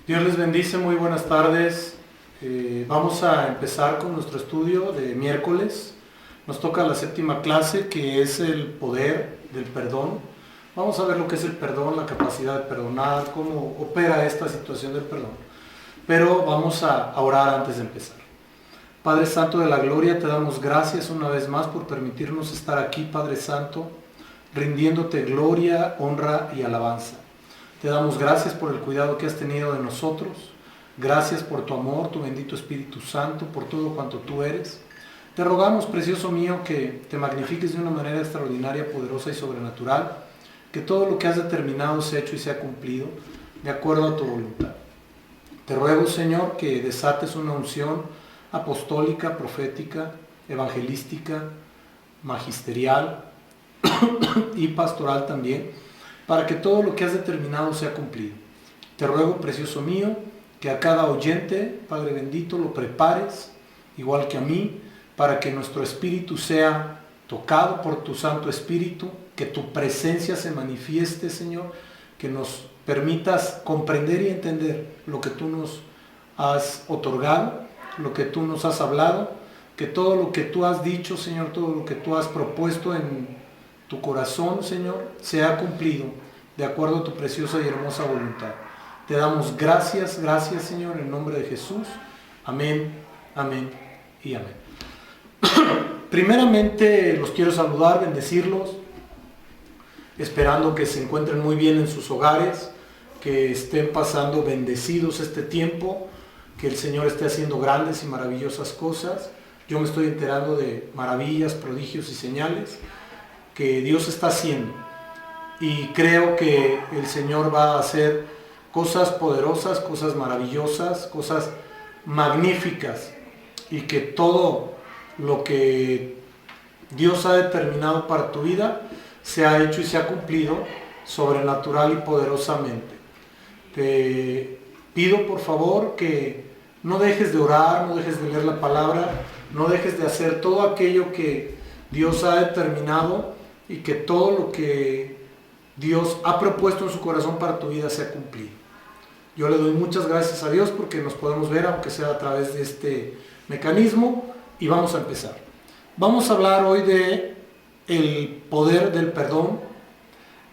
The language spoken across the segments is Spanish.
Dios les bendice, muy buenas tardes. Vamos a empezar con nuestro estudio de miércoles. Nos toca la séptima clase, que es el poder del perdón. Vamos a ver lo que es el perdón, la capacidad de perdonar, cómo opera esta situación del perdón. Pero vamos a orar antes de empezar. Padre Santo de la Gloria, te damos gracias una vez más por permitirnos estar aquí, Padre Santo, rindiéndote gloria, honra y alabanza. Te damos gracias por el cuidado que has tenido de nosotros. Gracias por tu amor, tu bendito Espíritu Santo, por todo cuanto tú eres. Te rogamos, precioso mío, que te magnifiques de una manera extraordinaria, poderosa y sobrenatural. Que todo lo que has determinado sea hecho y sea cumplido de acuerdo a tu voluntad. Te ruego, Señor, que desates una unción apostólica, profética, evangelística, magisterial y pastoral también, para que todo lo que has determinado sea cumplido. Te ruego, precioso mío, que a cada oyente, Padre bendito, lo prepares, igual que a mí, para que nuestro espíritu sea tocado por tu Santo Espíritu, que tu presencia se manifieste, Señor, que nos permitas comprender y entender lo que tú nos has otorgado, lo que tú nos has hablado, que todo lo que tú has dicho, Señor, todo lo que tú has propuesto en tu corazón, Señor, sea cumplido de acuerdo a tu preciosa y hermosa voluntad. Te damos gracias, gracias, Señor, en nombre de Jesús. Amén, amén y amén. Primeramente los quiero saludar, bendecirlos, esperando que se encuentren muy bien en sus hogares, que estén pasando bendecidos este tiempo, que el Señor esté haciendo grandes y maravillosas cosas. Yo me estoy enterando de maravillas, prodigios y señales que Dios está haciendo, y creo que el Señor va a hacer cosas poderosas, cosas maravillosas, cosas magníficas, y que todo lo que Dios ha determinado para tu vida se ha hecho y se ha cumplido sobrenatural y poderosamente. Te pido, por favor, que no dejes de orar, no dejes de leer la palabra, no dejes de hacer todo aquello que Dios ha determinado, y que todo lo que Dios ha propuesto en su corazón para tu vida sea cumplido. Yo le doy muchas gracias a Dios porque nos podemos ver, aunque sea a través de este mecanismo, y vamos a empezar. Vamos a hablar hoy de el poder del perdón,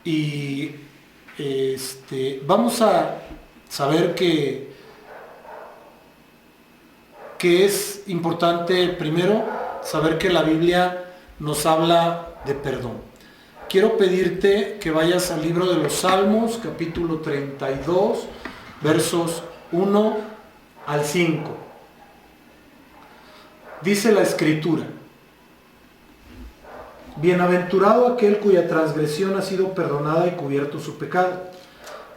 y vamos a saber que es importante primero saber que la Biblia nos habla de perdón. Quiero pedirte que vayas al libro de los Salmos, capítulo 32, versos 1 al 5. Dice la Escritura: Bienaventurado aquel cuya transgresión ha sido perdonada y cubierto su pecado.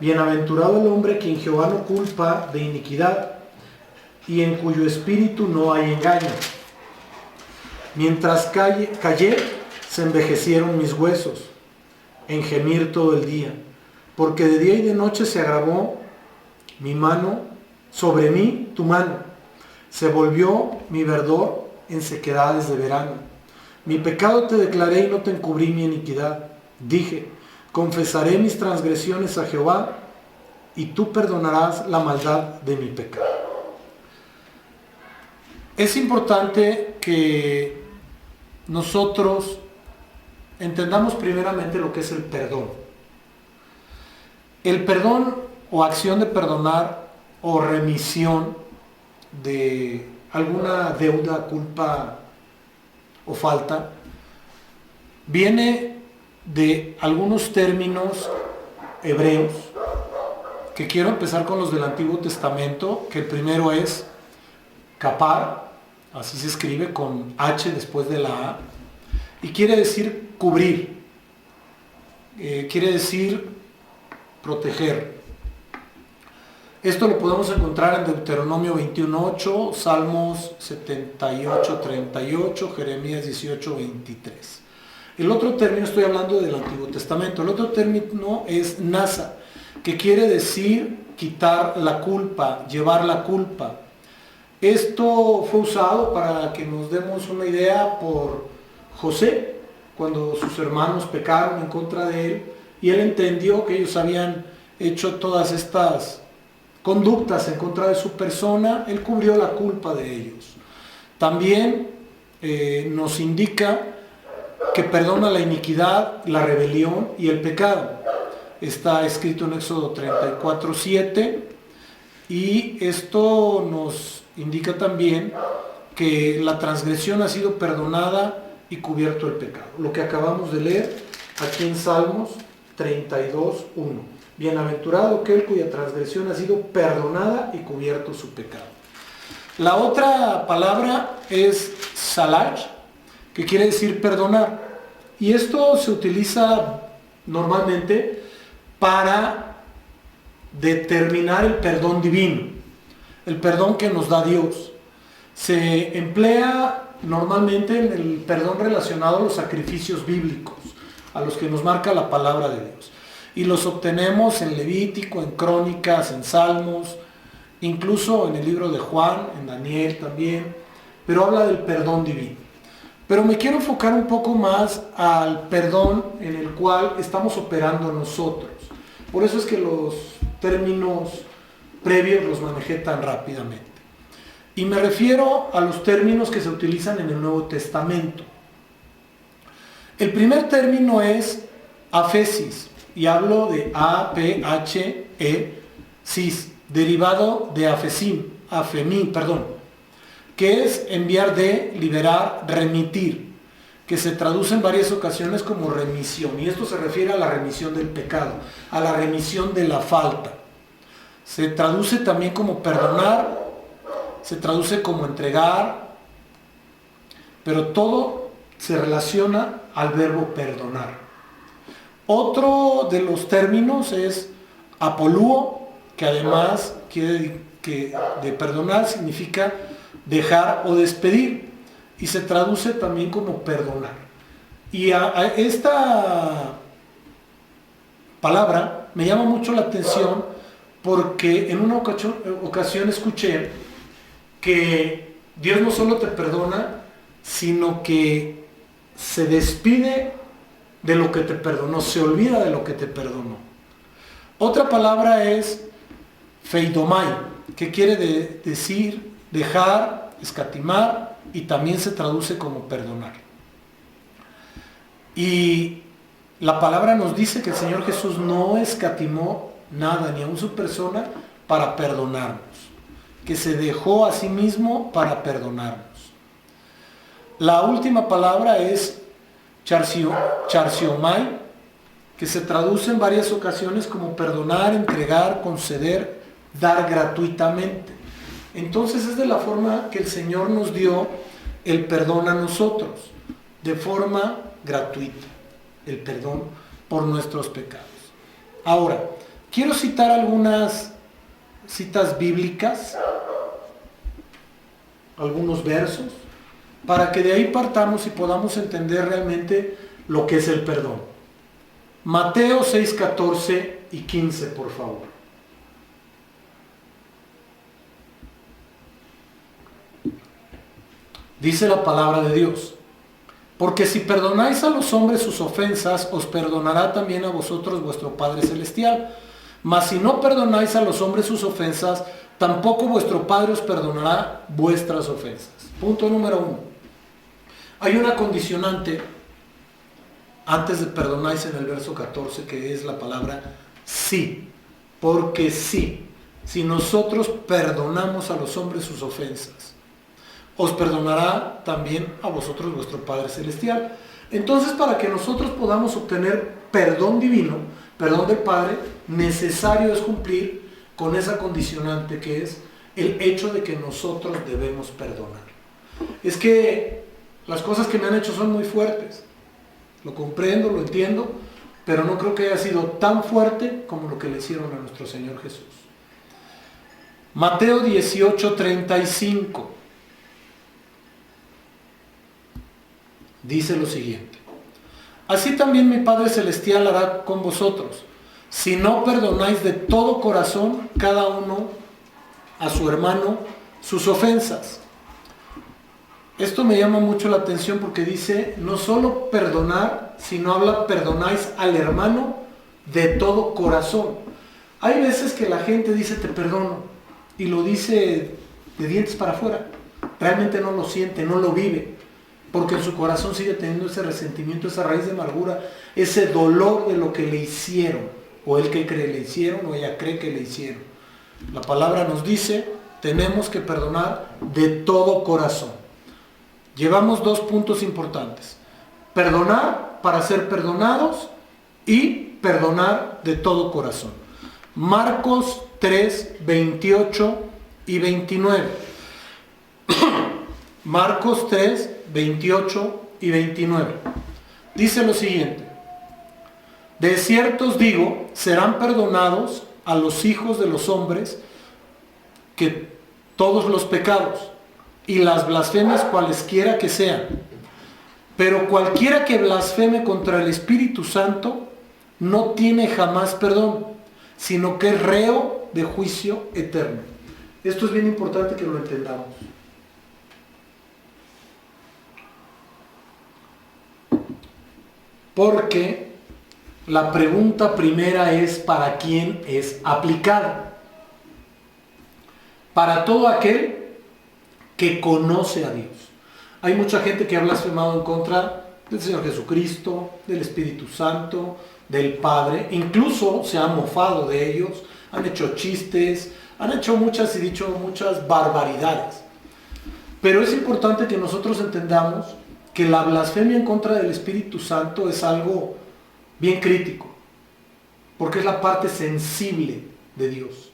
Bienaventurado el hombre que en Jehová no culpa de iniquidad, y en cuyo espíritu no hay engaño. Mientras callé, se envejecieron mis huesos, en gemir todo el día, porque de día y de noche se agravó mi mano, sobre mí tu mano. Se volvió mi verdor en sequedades de verano. Mi pecado te declaré y no te encubrí mi iniquidad. Dije, confesaré mis transgresiones a Jehová, y tú perdonarás la maldad de mi pecado. Es importante que nosotros entendamos primeramente lo que es el perdón. El perdón, o acción de perdonar, o remisión de alguna deuda, culpa o falta, viene de algunos términos hebreos, que quiero empezar con los del Antiguo Testamento, que el primero es kapar, así se escribe con H después de la A, y quiere decir cubrir, quiere decir proteger. Esto lo podemos encontrar en Deuteronomio 21:8, Salmos 78:38, Jeremías 18:23. El otro término, estoy hablando del Antiguo Testamento, el otro término es nasa, que quiere decir quitar la culpa, llevar la culpa. Esto fue usado, para que nos demos una idea, por José, cuando sus hermanos pecaron en contra de él, y él entendió que ellos habían hecho todas estas conductas en contra de su persona, Él cubrió la culpa de ellos. También nos indica que perdona la iniquidad, la rebelión y el pecado. Está escrito en Éxodo 34:7, y esto nos indica también que la transgresión ha sido perdonada y cubierto el pecado. Lo que acabamos de leer aquí en Salmos 32:1. Bienaventurado aquel cuya transgresión ha sido perdonada y cubierto su pecado. La otra palabra es salach, que quiere decir perdonar. Y esto se utiliza normalmente para determinar el perdón divino, el perdón que nos da Dios. Se emplea normalmente en el perdón relacionado a los sacrificios bíblicos, a los que nos marca la palabra de Dios. Y los obtenemos en Levítico, en Crónicas, en Salmos, incluso en el libro de Juan, en Daniel también, pero habla del perdón divino. Pero me quiero enfocar un poco más al perdón en el cual estamos operando nosotros. Por eso es que los términos previos los manejé tan rápidamente. Y me refiero a los términos que se utilizan en el Nuevo Testamento. El primer término es aphesis, y hablo de A-P-H-E-sis, derivado de afemín, que es enviar de, liberar, remitir, que se traduce en varias ocasiones como remisión, y esto se refiere a la remisión del pecado, a la remisión de la falta. Se traduce también como perdonar, se traduce como entregar, pero todo se relaciona al verbo perdonar. Otro de los términos es apolúo, que además quiere que de perdonar significa dejar o despedir, y se traduce también como perdonar. Y a esta palabra me llama mucho la atención porque en una ocasión escuché que Dios no solo te perdona, sino que se despide de lo que te perdonó, se olvida de lo que te perdonó. Otra palabra es feidomai, que quiere decir dejar, escatimar, y también se traduce como perdonar. Y la palabra nos dice que el Señor Jesús no escatimó nada, ni aun su persona, para perdonarnos, que se dejó a sí mismo para perdonarnos. La última palabra es charsiomai, que se traduce en varias ocasiones como perdonar, entregar, conceder, dar gratuitamente. Entonces es de la forma que el Señor nos dio el perdón a nosotros, de forma gratuita, el perdón por nuestros pecados. Ahora, quiero citar algunas citas bíblicas, algunos versos, para que de ahí partamos y podamos entender realmente lo que es el perdón. Mateo 6, 14 y 15, por favor. Dice la palabra de Dios: porque si perdonáis a los hombres sus ofensas, os perdonará también a vosotros vuestro Padre Celestial. Mas si no perdonáis a los hombres sus ofensas, tampoco vuestro Padre os perdonará vuestras ofensas. Punto número 1. Hay una condicionante antes de perdonáis en el verso 14, que es la palabra sí. Porque sí, si nosotros perdonamos a los hombres sus ofensas, os perdonará también a vosotros vuestro Padre Celestial. Entonces, para que nosotros podamos obtener perdón divino, perdón del Padre, necesario es cumplir con esa condicionante, que es el hecho de que nosotros debemos perdonar. Es que las cosas que me han hecho son muy fuertes, lo comprendo, lo entiendo, pero no creo que haya sido tan fuerte como lo que le hicieron a nuestro Señor Jesús. Mateo 18:35 dice lo siguiente: así también mi Padre Celestial hará con vosotros, si no perdonáis de todo corazón cada uno a su hermano sus ofensas. Esto me llama mucho la atención porque dice no solo perdonar, sino habla perdonáis al hermano de todo corazón. Hay veces que la gente dice te perdono y lo dice de dientes para afuera. Realmente no lo siente, no lo vive, porque en su corazón sigue teniendo ese resentimiento, esa raíz de amargura, ese dolor de lo que le hicieron, o él que cree le hicieron, o ella cree que le hicieron. La palabra nos dice, tenemos que perdonar de todo corazón. Llevamos 2 puntos importantes: perdonar para ser perdonados y perdonar de todo corazón. Marcos 3, 28 y 29. Marcos 3, 28 y 29. Dice lo siguiente: de cierto os digo, serán perdonados a los hijos de los hombres que todos los pecados y las blasfemias cualesquiera que sean. Pero cualquiera que blasfeme contra el Espíritu Santo no tiene jamás perdón, sino que es reo de juicio eterno. Esto es bien importante que lo entendamos. Porque la pregunta primera es ¿para quién es aplicada? Para todo aquel que conoce a Dios. Hay mucha gente que ha blasfemado en contra del Señor Jesucristo, del Espíritu Santo, del Padre. Incluso se han mofado de ellos, han hecho chistes, han hecho muchas y dicho muchas barbaridades. Pero es importante que nosotros entendamos que la blasfemia en contra del Espíritu Santo es algo bien crítico, porque es la parte sensible de Dios.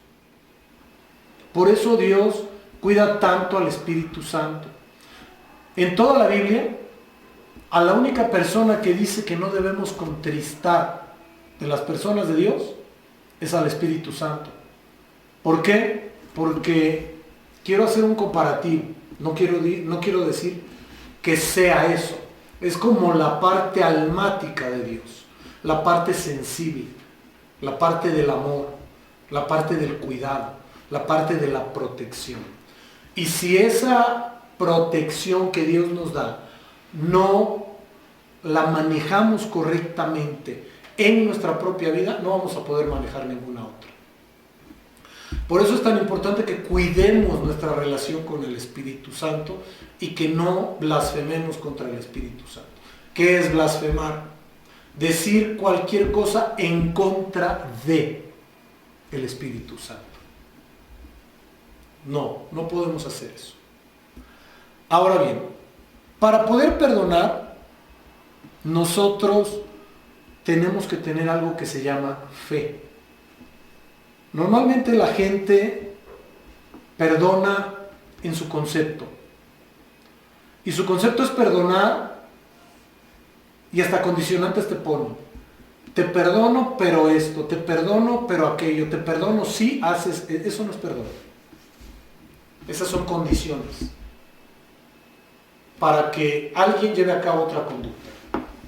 Por eso Dios cuida tanto al Espíritu Santo. En toda la Biblia, a la única persona que dice que no debemos contristar de las personas de Dios es al Espíritu Santo. ¿Por qué? Porque quiero hacer un comparativo. No quiero decir que sea eso. Es como la parte almática de Dios, la parte sensible, la parte del amor, la parte del cuidado, la parte de la protección. Y si esa protección que Dios nos da no la manejamos correctamente en nuestra propia vida, no vamos a poder manejar ninguna otra. Por eso es tan importante que cuidemos nuestra relación con el Espíritu Santo y que no blasfememos contra el Espíritu Santo. ¿Qué es blasfemar? Decir cualquier cosa en contra de el Espíritu Santo. No podemos hacer eso. Ahora bien, para poder perdonar, nosotros tenemos que tener algo que se llama fe. Normalmente la gente perdona en su concepto. Y su concepto es perdonar y hasta condicionantes te ponen. Te perdono pero esto, te perdono pero aquello, te perdono si haces... Eso no es perdón. Esas son condiciones para que alguien lleve a cabo otra conducta.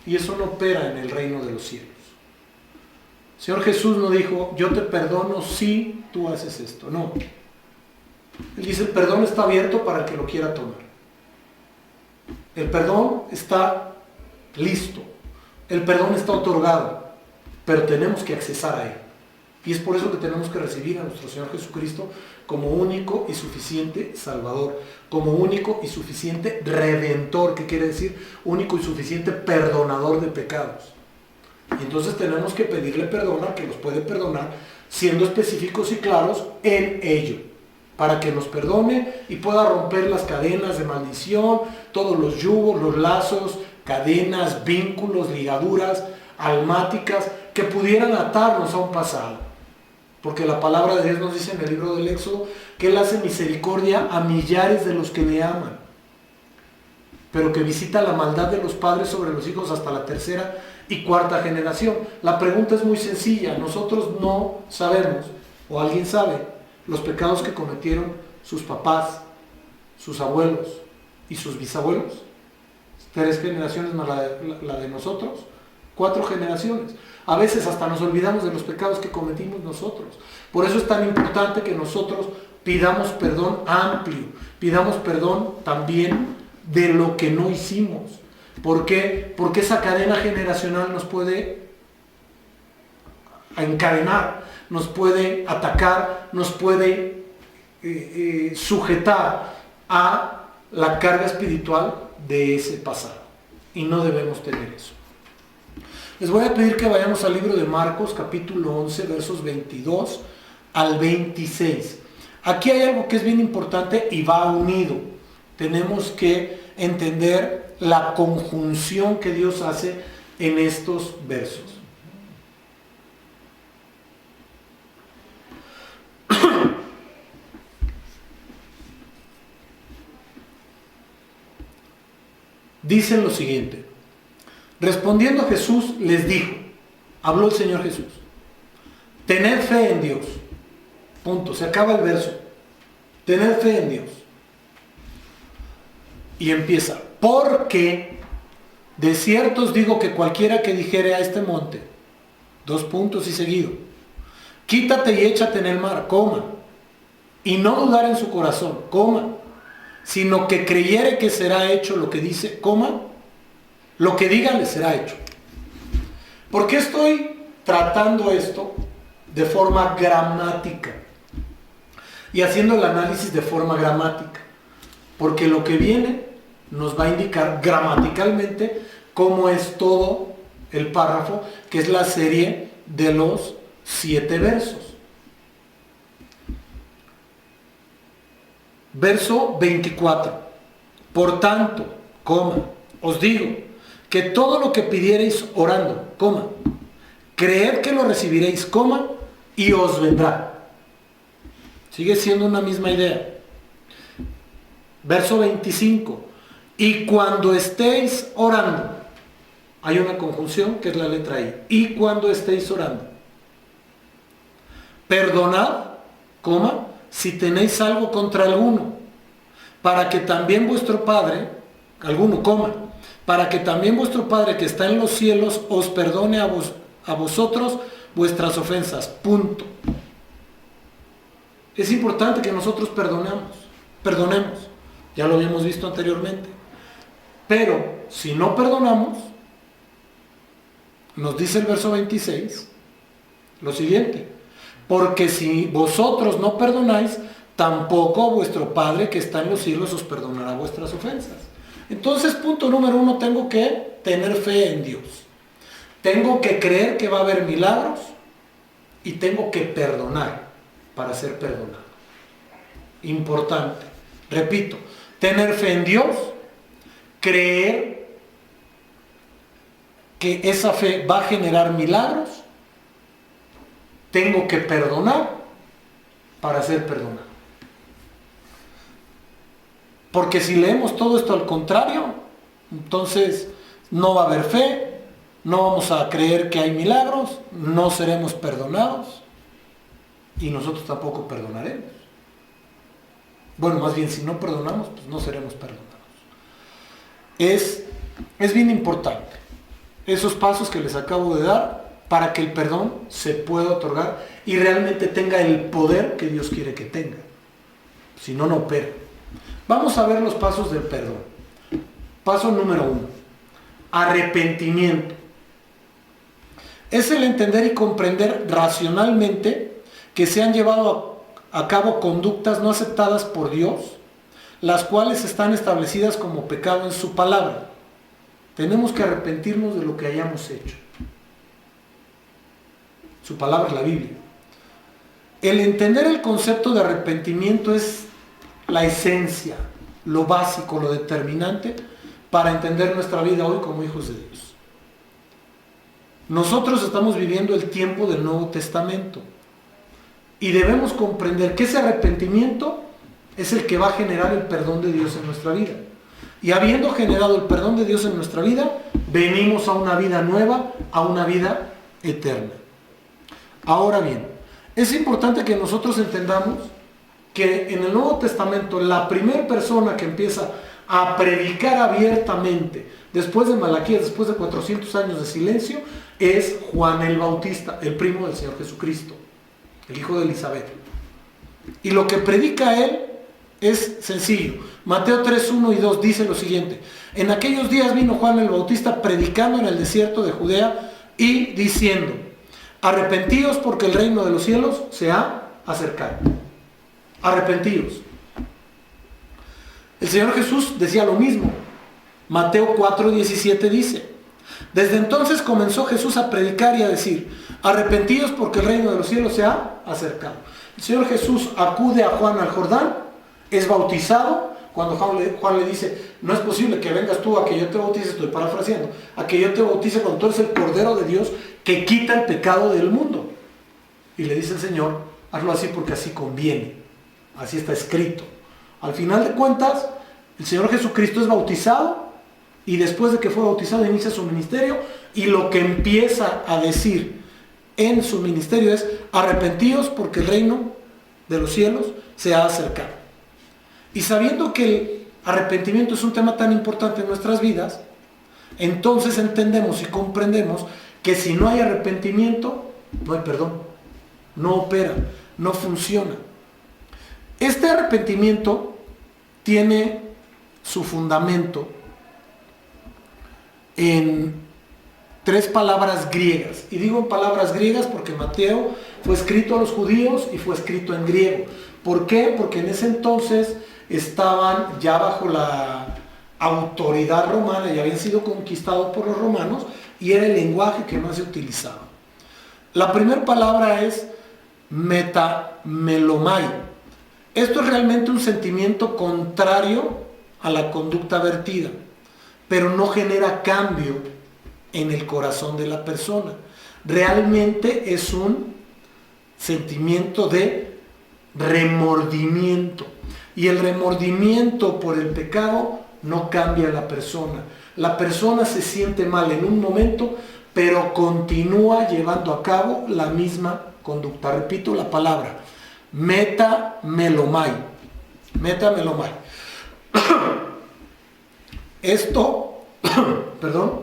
Y eso no opera en el reino de los cielos. El Señor Jesús no dijo, yo te perdono si tú haces esto. No. Él dice, el perdón está abierto para el que lo quiera tomar. El perdón está listo. El perdón está otorgado. Pero tenemos que accesar a él. Y es por eso que tenemos que recibir a nuestro Señor Jesucristo como único y suficiente Salvador, como único y suficiente Redentor, que quiere decir único y suficiente perdonador de pecados. Y entonces tenemos que pedirle perdón al que nos puede perdonar, siendo específicos y claros en ello, para que nos perdone y pueda romper las cadenas de maldición, todos los yugos, los lazos, cadenas, vínculos, ligaduras almáticas que pudieran atarnos a un pasado. Porque la palabra de Dios nos dice en el libro del Éxodo que Él hace misericordia a millares de los que le aman, pero que visita la maldad de los padres sobre los hijos hasta la 3ª y 4ª generación. La pregunta es muy sencilla. Nosotros no sabemos, o alguien sabe, los pecados que cometieron sus papás, sus abuelos y sus bisabuelos. 3 generaciones más la de nosotros, 4 generaciones. A veces hasta nos olvidamos de los pecados que cometimos nosotros. Por eso es tan importante que nosotros pidamos perdón amplio, pidamos perdón también de lo que no hicimos. ¿Por qué? Porque esa cadena generacional nos puede encadenar, nos puede atacar, nos puede sujetar a la carga espiritual de ese pasado. Y no debemos tener eso. Les voy a pedir que vayamos al libro de Marcos, capítulo 11, versos 22 al 26. Aquí hay algo que es bien importante y va unido. Tenemos que entender la conjunción que Dios hace en estos versos. Dicen lo siguiente: respondiendo Jesús les dijo, habló el Señor Jesús, tened fe en Dios. Punto, se acaba el verso. Tened fe en Dios. Y empieza, porque de cierto os digo que cualquiera que dijere a este monte, dos puntos y seguido, quítate y échate en el mar, coma, y no dudar en su corazón, coma, sino que creyere que será hecho lo que dice, coma, lo que diga le será hecho. ¿Por qué estoy tratando esto de forma gramática y haciendo el análisis de forma gramática? Porque lo que viene nos va a indicar gramaticalmente cómo es todo el párrafo, que es la serie de los 7 versos. Verso 24. Por tanto, coma, os digo que todo lo que pidiereis orando, coma, creed que lo recibiréis, coma, y os vendrá. Sigue siendo una misma idea. Verso 25. Y cuando estéis orando, hay una conjunción que es la letra I. Y cuando estéis orando, perdonad, coma, si tenéis algo contra alguno, para que también vuestro Padre, alguno, coma, para que también vuestro Padre que está en los cielos os perdone a vosotros vuestras ofensas. Punto. Es importante que nosotros perdonemos. Ya lo habíamos visto anteriormente. Pero si no perdonamos, nos dice el verso 26, lo siguiente: porque si vosotros no perdonáis, tampoco vuestro Padre que está en los cielos os perdonará vuestras ofensas. Entonces, punto número 1, tengo que tener fe en Dios. Tengo que creer que va a haber milagros y tengo que perdonar para ser perdonado. Importante. Repito, tener fe en Dios, creer que esa fe va a generar milagros, tengo que perdonar para ser perdonado. Porque si leemos todo esto al contrario, entonces no va a haber fe, no vamos a creer que hay milagros, no seremos perdonados y nosotros tampoco perdonaremos. Bueno, más bien, si no perdonamos, pues no seremos perdonados. Es bien importante esos pasos que les acabo de dar para que el perdón se pueda otorgar y realmente tenga el poder que Dios quiere que tenga. Si no, no opera. Vamos a ver los pasos del perdón. Paso número 1. Arrepentimiento. Es el entender y comprender racionalmente que se han llevado a cabo conductas no aceptadas por Dios, las cuales están establecidas como pecado en su palabra. Tenemos que arrepentirnos de lo que hayamos hecho. Su palabra es la Biblia. El entender el concepto de arrepentimiento es la esencia, lo básico, lo determinante para entender nuestra vida hoy como hijos de Dios. Nosotros estamos viviendo el tiempo del Nuevo Testamento y debemos comprender que ese arrepentimiento es el que va a generar el perdón de Dios en nuestra vida. Y habiendo generado el perdón de Dios en nuestra vida, venimos a una vida nueva, a una vida eterna. Ahora bien, es importante que nosotros entendamos que en el Nuevo Testamento la primera persona que empieza a predicar abiertamente, después de Malaquías, después de 400 años de silencio, es Juan el Bautista, el primo del Señor Jesucristo, el hijo de Elizabeth. Y lo que predica él es sencillo. Mateo 3, 1 y 2 dice lo siguiente: en aquellos días vino Juan el Bautista predicando en el desierto de Judea y diciendo: arrepentíos porque el reino de los cielos se ha acercado. Arrepentíos. El Señor Jesús decía lo mismo. Mateo 4:17 dice: desde entonces comenzó Jesús a predicar y a decir: arrepentíos porque el reino de los cielos se ha acercado. El Señor Jesús acude a Juan al Jordán, es bautizado. Cuando Juan le dice: no es posible que vengas tú a que yo te bautice, estoy parafraseando, a que yo te bautice cuando tú eres el Cordero de Dios que quita el pecado del mundo. Y le dice el Señor: hazlo así porque así conviene, así está escrito. Al final de cuentas, el Señor Jesucristo es bautizado, y después de que fue bautizado inicia su ministerio, y lo que empieza a decir en su ministerio es: arrepentíos porque el reino de los cielos se ha acercado. Y sabiendo que el arrepentimiento es un tema tan importante en nuestras vidas, entonces entendemos y comprendemos que si no hay arrepentimiento, no hay perdón, no opera, no funciona. Este arrepentimiento tiene su fundamento en 3 palabras griegas. Y digo en palabras griegas porque Mateo fue escrito a los judíos y fue escrito en griego. ¿Por qué? Porque en ese entonces estaban ya bajo la autoridad romana, ya habían sido conquistados por los romanos, y era el lenguaje que más se utilizaba. La primera palabra es metamelomai. Esto es realmente un sentimiento contrario a la conducta vertida, pero no genera cambio en el corazón de la persona. Realmente es un sentimiento de remordimiento. Y el remordimiento por el pecado no cambia a la persona. La persona se siente mal en un momento, pero continúa llevando a cabo la misma conducta. Repito la palabra: metamelomai. Metamelomai. Esto, perdón,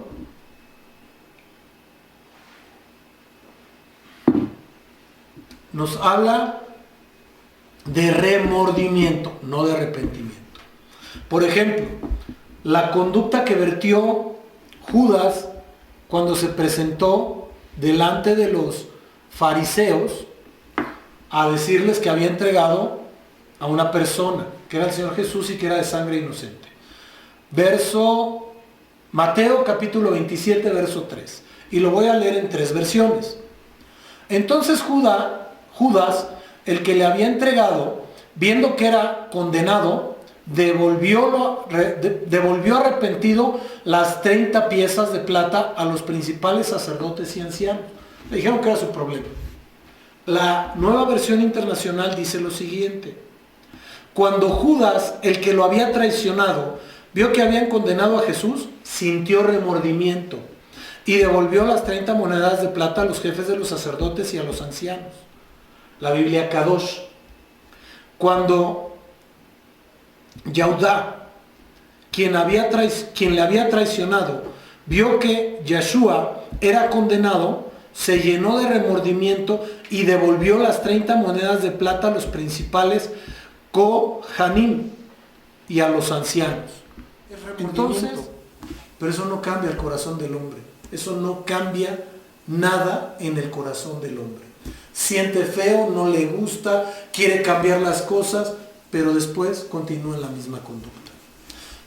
nos habla de remordimiento, no de arrepentimiento. Por ejemplo, la conducta que vertió Judas cuando se presentó delante de los fariseos a decirles que había entregado a una persona, que era el Señor Jesús y que era de sangre inocente. Mateo capítulo 27, verso 3. Y lo voy a leer en 3 versiones. Entonces Judas, el que le había entregado, viendo que era condenado, devolvió arrepentido las 30 piezas de plata a los principales sacerdotes y ancianos. Le dijeron que era su problema. La Nueva Versión Internacional dice lo siguiente: cuando Judas, el que lo había traicionado, vio que habían condenado a Jesús, sintió remordimiento y devolvió las 30 monedas de plata a los jefes de los sacerdotes y a los ancianos. La Biblia Kadosh. Cuando Yaudá, quien le había traicionado, vio que Yeshua era condenado, se llenó de remordimiento y devolvió las 30 monedas de plata a los principales Kohanim y a los ancianos. Entonces, pero eso no cambia el corazón del hombre. Eso no cambia nada en el corazón del hombre. Siente feo, no le gusta, quiere cambiar las cosas, pero después continúa en la misma conducta.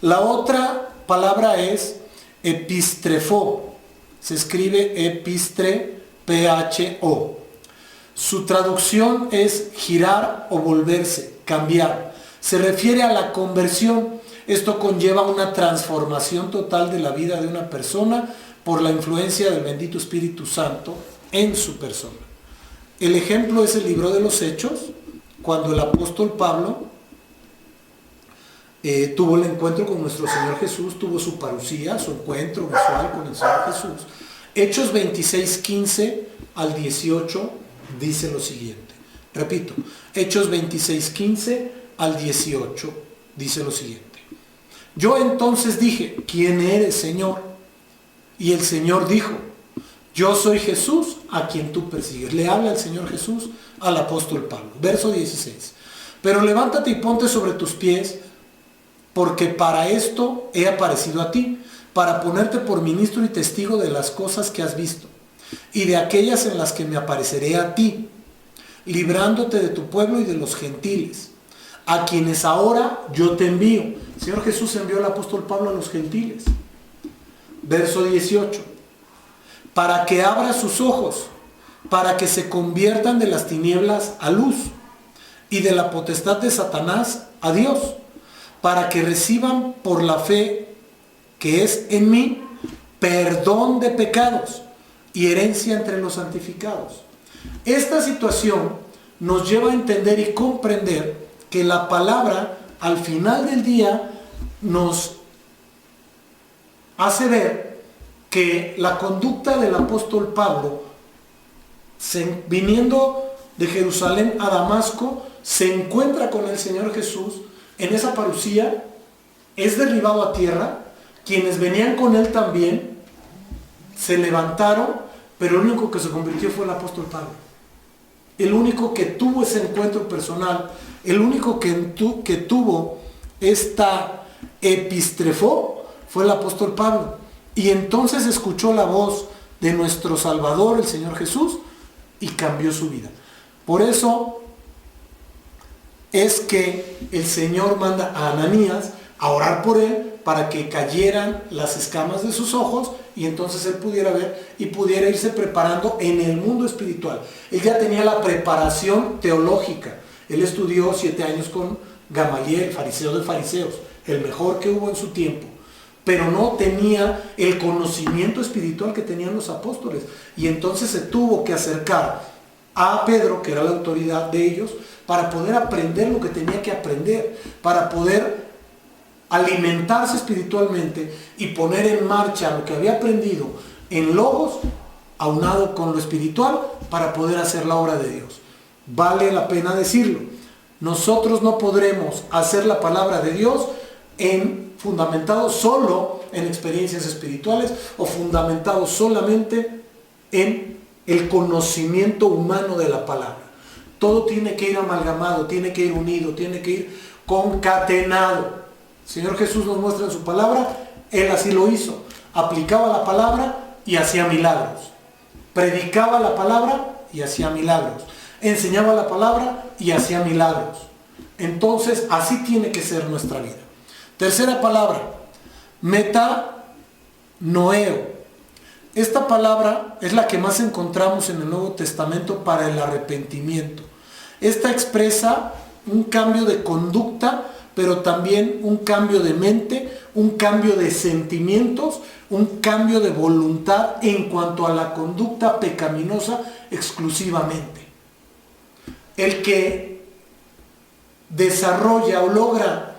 La otra palabra es epistrefo. Se escribe epistre, P-H-O. Su traducción es girar o volverse, cambiar. Se refiere a la conversión. Esto conlleva una transformación total de la vida de una persona por la influencia del bendito Espíritu Santo en su persona. El ejemplo es el libro de los Hechos, cuando el apóstol Pablo tuvo el encuentro con nuestro Señor Jesús, tuvo su parusía, su encuentro visual con el Señor Jesús. Hechos 26, 15 al 18 dice lo siguiente. Repito, Hechos 26, 15 al 18 dice lo siguiente. Yo entonces dije: ¿quién eres, Señor? Y el Señor dijo: yo soy Jesús a quien tú persigues. Le habla el Señor Jesús al apóstol Pablo. Verso 16. Pero levántate y ponte sobre tus pies, porque para esto he aparecido a ti, para ponerte por ministro y testigo de las cosas que has visto, y de aquellas en las que me apareceré a ti, librándote de tu pueblo y de los gentiles, a quienes ahora yo te envío. El Señor Jesús envió al apóstol Pablo a los gentiles. Verso 18. Para que abra sus ojos, para que se conviertan de las tinieblas a luz y de la potestad de Satanás a Dios, para que reciban por la fe que es en mí perdón de pecados y herencia entre los santificados. Esta situación nos lleva a entender y comprender que la palabra al final del día nos hace ver que la conducta del apóstol Pablo, viniendo de Jerusalén a Damasco, se encuentra con el Señor Jesús en esa parucía, es derribado a tierra, quienes venían con él también se levantaron, pero el único que se convirtió fue el apóstol Pablo. El único que tuvo ese encuentro personal, el único que tuvo esta epistrefó fue el apóstol Pablo. Y entonces escuchó la voz de nuestro Salvador, el Señor Jesús, y cambió su vida. Por eso es que el Señor manda a Ananías a orar por él para que cayeran las escamas de sus ojos y entonces él pudiera ver y pudiera irse preparando en el mundo espiritual. Él ya tenía la preparación teológica. Él estudió 7 años con Gamaliel, fariseo de fariseos, el mejor que hubo en su tiempo. Pero no tenía el conocimiento espiritual que tenían los apóstoles. Y entonces se tuvo que acercar a Pedro, que era la autoridad de ellos, para poder aprender lo que tenía que aprender, para poder alimentarse espiritualmente y poner en marcha lo que había aprendido en logos, aunado con lo espiritual, para poder hacer la obra de Dios. Vale la pena decirlo. Nosotros no podremos hacer la palabra de Dios fundamentado solo en experiencias espirituales o fundamentado solamente en el conocimiento humano de la palabra. Todo tiene que ir amalgamado, tiene que ir unido, tiene que ir concatenado. El Señor Jesús nos muestra en su palabra, Él así lo hizo. Aplicaba la palabra y hacía milagros. Predicaba la palabra y hacía milagros. Enseñaba la palabra y hacía milagros. Entonces, así tiene que ser nuestra vida. Tercera palabra, metanoeo. Esta palabra es la que más encontramos en el Nuevo Testamento para el arrepentimiento. Esta expresa un cambio de conducta, pero también un cambio de mente, un cambio de sentimientos, un cambio de voluntad en cuanto a la conducta pecaminosa exclusivamente. El que desarrolla o logra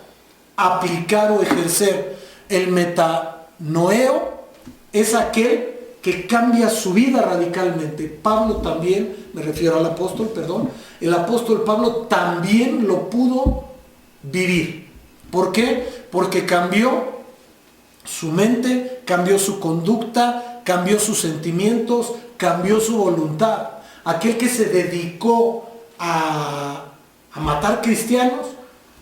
aplicar o ejercer el metanoeo es aquel que cambia su vida radicalmente. Pablo también, me refiero al apóstol, perdón, el apóstol Pablo también lo pudo vivir. ¿Por qué? Porque cambió su mente, cambió su conducta, cambió sus sentimientos, cambió su voluntad. Aquel que se dedicó a matar cristianos,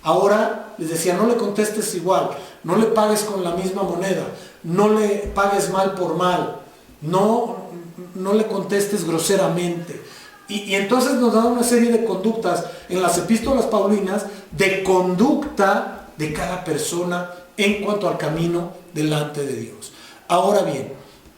ahora les decía, no le contestes igual, no le pagues con la misma moneda, no le pagues mal por mal, no le contestes groseramente. Y entonces nos da una serie de conductas en las epístolas paulinas de conducta de cada persona en cuanto al camino delante de Dios. Ahora bien,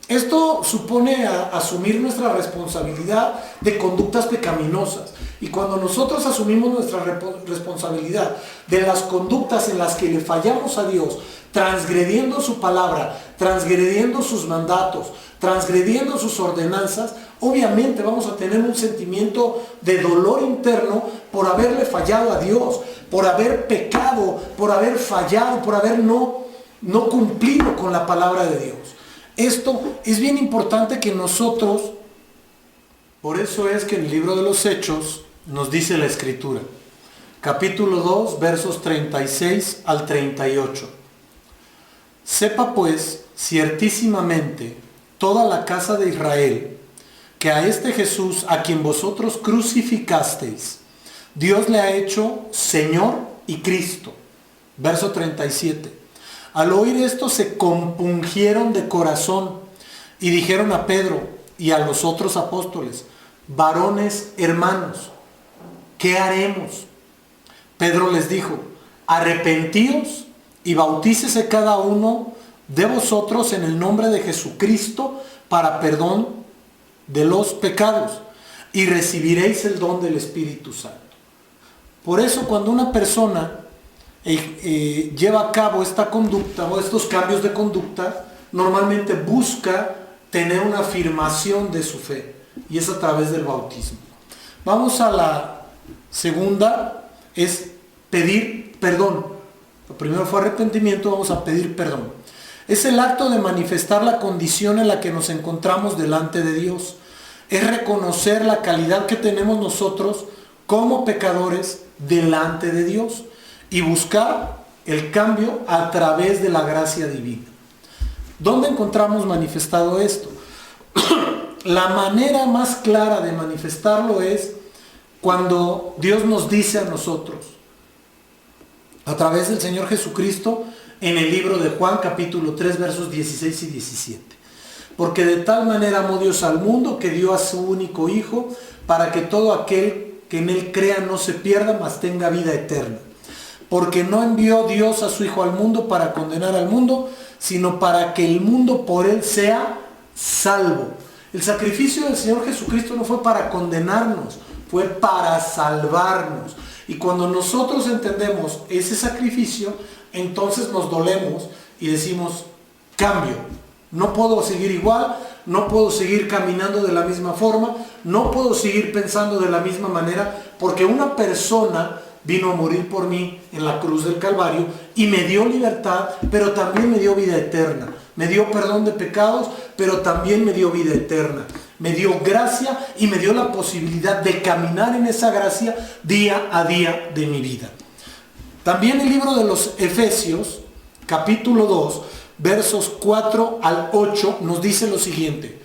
esto supone asumir nuestra responsabilidad de conductas pecaminosas. Y cuando nosotros asumimos nuestra responsabilidad de las conductas en las que le fallamos a Dios, transgrediendo su palabra, transgrediendo sus mandatos, transgrediendo sus ordenanzas, obviamente vamos a tener un sentimiento de dolor interno por haberle fallado a Dios, por haber pecado, por haber fallado, por haber no cumplido con la palabra de Dios. Esto es bien importante que nosotros, por eso es que en el libro de los Hechos nos dice la Escritura, capítulo 2, versos 36 al 38. Sepa pues ciertísimamente toda la casa de Israel, que a este Jesús, a quien vosotros crucificasteis, Dios le ha hecho Señor y Cristo. Verso 37. Al oír esto se compungieron de corazón y dijeron a Pedro y a los otros apóstoles: varones hermanos, ¿qué haremos? Pedro les dijo: arrepentíos y bautícese cada uno de vosotros en el nombre de Jesucristo para perdón de los pecados, y recibiréis el don del Espíritu Santo. Por eso, cuando una persona lleva a cabo esta conducta o estos cambios de conducta, normalmente busca tener una afirmación de su fe, y es a través del bautismo. Vamos a la segunda, es pedir perdón. Lo primero fue arrepentimiento, vamos a pedir perdón. Es el acto de manifestar la condición en la que nos encontramos delante de Dios. Es reconocer la calidad que tenemos nosotros como pecadores delante de Dios y buscar el cambio a través de la gracia divina. ¿Dónde encontramos manifestado esto? La manera más clara de manifestarlo es cuando Dios nos dice a nosotros, a través del Señor Jesucristo, en el libro de Juan, capítulo 3, versos 16 y 17. Porque de tal manera amó Dios al mundo que dio a su único Hijo, para que todo aquel que en él crea no se pierda, mas tenga vida eterna. Porque no envió Dios a su Hijo al mundo para condenar al mundo, sino para que el mundo por él sea salvo. El sacrificio del Señor Jesucristo no fue para condenarnos, fue para salvarnos. Y cuando nosotros entendemos ese sacrificio, entonces nos dolemos y decimos: cambio, no puedo seguir igual, no puedo seguir caminando de la misma forma, no puedo seguir pensando de la misma manera, porque una persona vino a morir por mí en la cruz del Calvario y me dio libertad, pero también me dio vida eterna. Me dio perdón de pecados, pero también me dio vida eterna. Me dio gracia y me dio la posibilidad de caminar en esa gracia día a día de mi vida. También el libro de los Efesios, capítulo 2, versos 4 al 8, nos dice lo siguiente: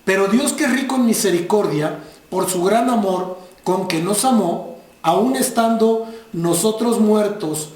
pero Dios, que es rico en misericordia, por su gran amor con que nos amó, aun estando nosotros muertos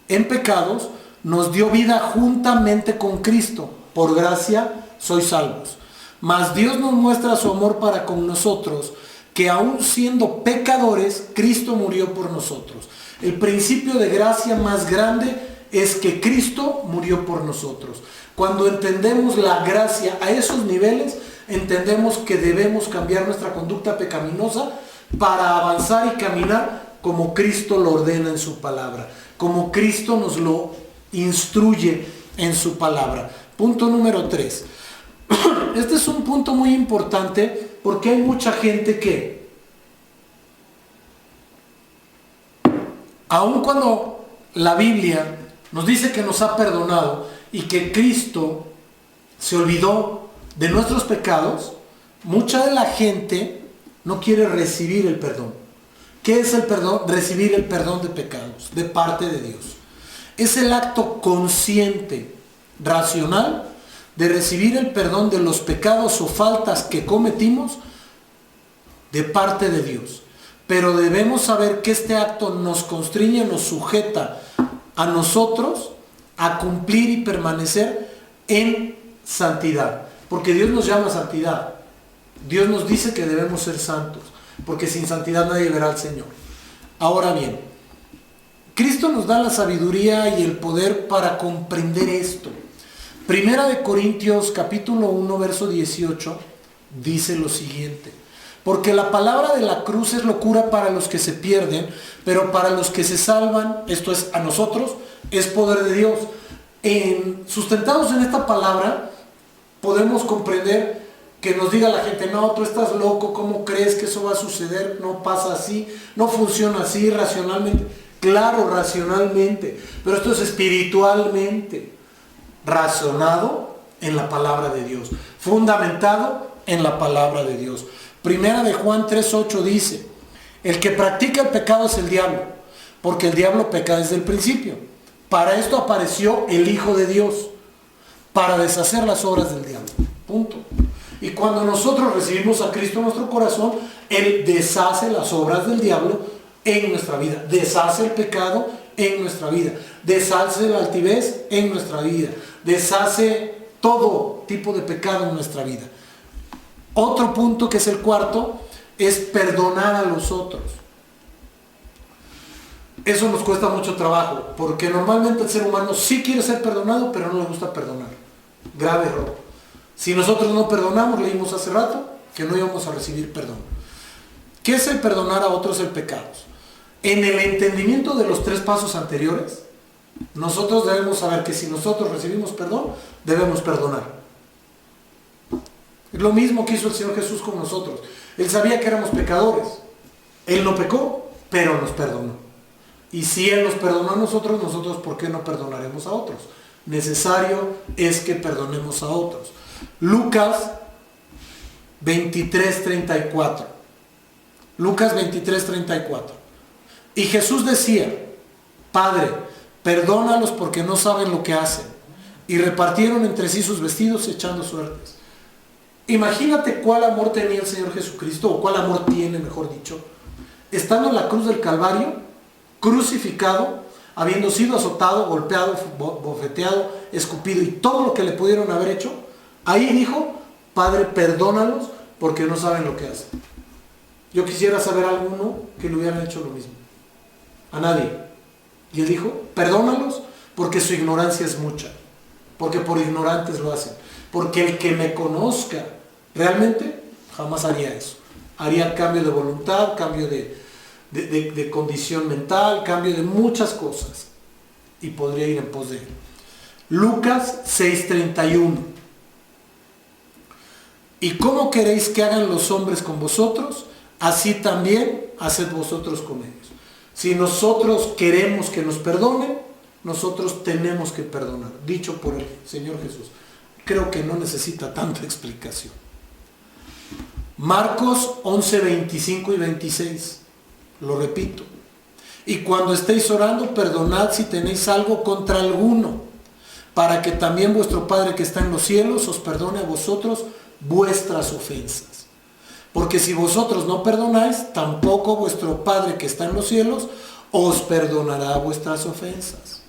en pecados, nos dio vida juntamente con Cristo. Por gracia sois salvos. Mas Dios nos muestra su amor para con nosotros, que aun siendo pecadores, Cristo murió por nosotros. El principio de gracia más grande es que Cristo murió por nosotros. Cuando entendemos la gracia a esos niveles, entendemos que debemos cambiar nuestra conducta pecaminosa para avanzar y caminar como Cristo lo ordena en su palabra, como Cristo nos lo instruye en su palabra. Punto número 3. Este es un punto muy importante porque hay mucha gente que, aun cuando la Biblia nos dice que nos ha perdonado y que Cristo se olvidó de nuestros pecados, mucha de la gente no quiere recibir el perdón. ¿Qué es el perdón? Recibir el perdón de pecados de parte de Dios. Es el acto consciente, racional, de recibir el perdón de los pecados o faltas que cometimos de parte de Dios. Pero debemos saber que este acto nos constriñe, nos sujeta a nosotros a cumplir y permanecer en santidad. Porque Dios nos llama a santidad. Dios nos dice que debemos ser santos, porque sin santidad nadie verá al Señor. Ahora bien, Cristo nos da la sabiduría y el poder para comprender esto. Primera de Corintios capítulo 1 verso 18 dice lo siguiente: porque la palabra de la cruz es locura para los que se pierden, pero para los que se salvan, esto es a nosotros, es poder de Dios. Sustentados en esta palabra podemos comprender que nos diga la gente: no, tú estás loco, ¿cómo crees que eso va a suceder? No pasa así, no funciona así racionalmente. Claro, racionalmente, pero esto es espiritualmente razonado en la palabra de Dios, fundamentado en la palabra de Dios. Primera de Juan 3:8 dice: el que practica el pecado es el diablo, porque el diablo peca desde el principio. Para esto apareció el Hijo de Dios, para deshacer las obras del diablo. Punto. Y cuando nosotros recibimos a Cristo en nuestro corazón, Él deshace las obras del diablo en nuestra vida, deshace el pecado en nuestra vida, deshace la altivez en nuestra vida, deshace todo tipo de pecado en nuestra vida. Otro punto, que es el cuarto, es perdonar a los otros. Eso nos cuesta mucho trabajo, porque normalmente el ser humano sí quiere ser perdonado, pero no le gusta perdonar. Grave error. Si nosotros no perdonamos, leímos hace rato que no íbamos a recibir perdón. ¿Qué es el perdonar a otros el pecados? En el entendimiento de los 3 pasos anteriores, nosotros debemos saber que si nosotros recibimos perdón, debemos perdonar. Es lo mismo que hizo el Señor Jesús con nosotros. Él sabía que éramos pecadores. Él no pecó, pero nos perdonó. Y si Él nos perdonó a nosotros, ¿por qué no perdonaremos a otros? Necesario es que perdonemos a otros. Lucas 23:34. Lucas 23:34. Y Jesús decía: Padre, perdónalos porque no saben lo que hacen. Y repartieron entre sí sus vestidos echando suertes. Imagínate cuál amor tenía el Señor Jesucristo, o cuál amor tiene, mejor dicho, estando en la cruz del Calvario, crucificado, habiendo sido azotado, golpeado, bofeteado, escupido y todo lo que le pudieron haber hecho. Ahí dijo: Padre, perdónalos porque no saben lo que hacen. Yo quisiera saber a alguno que le hubieran hecho lo mismo. A nadie. Y Él dijo: perdónalos porque su ignorancia es mucha, porque por ignorantes lo hacen. Porque el que me conozca realmente jamás haría eso. Haría cambio de voluntad, cambio de condición mental, cambio de muchas cosas, y podría ir en pos de Él. Lucas 6:31. ¿Y cómo queréis que hagan los hombres con vosotros? Así también haced vosotros con ellos. Si nosotros queremos que nos perdonen, nosotros tenemos que perdonar. Dicho por el Señor Jesús. Creo que no necesita tanta explicación. Marcos 11:25 y 26. Lo repito. Y cuando estéis orando, perdonad si tenéis algo contra alguno, para que también vuestro Padre que está en los cielos os perdone a vosotros vuestras ofensas. Porque si vosotros no perdonáis, tampoco vuestro Padre que está en los cielos os perdonará vuestras ofensas.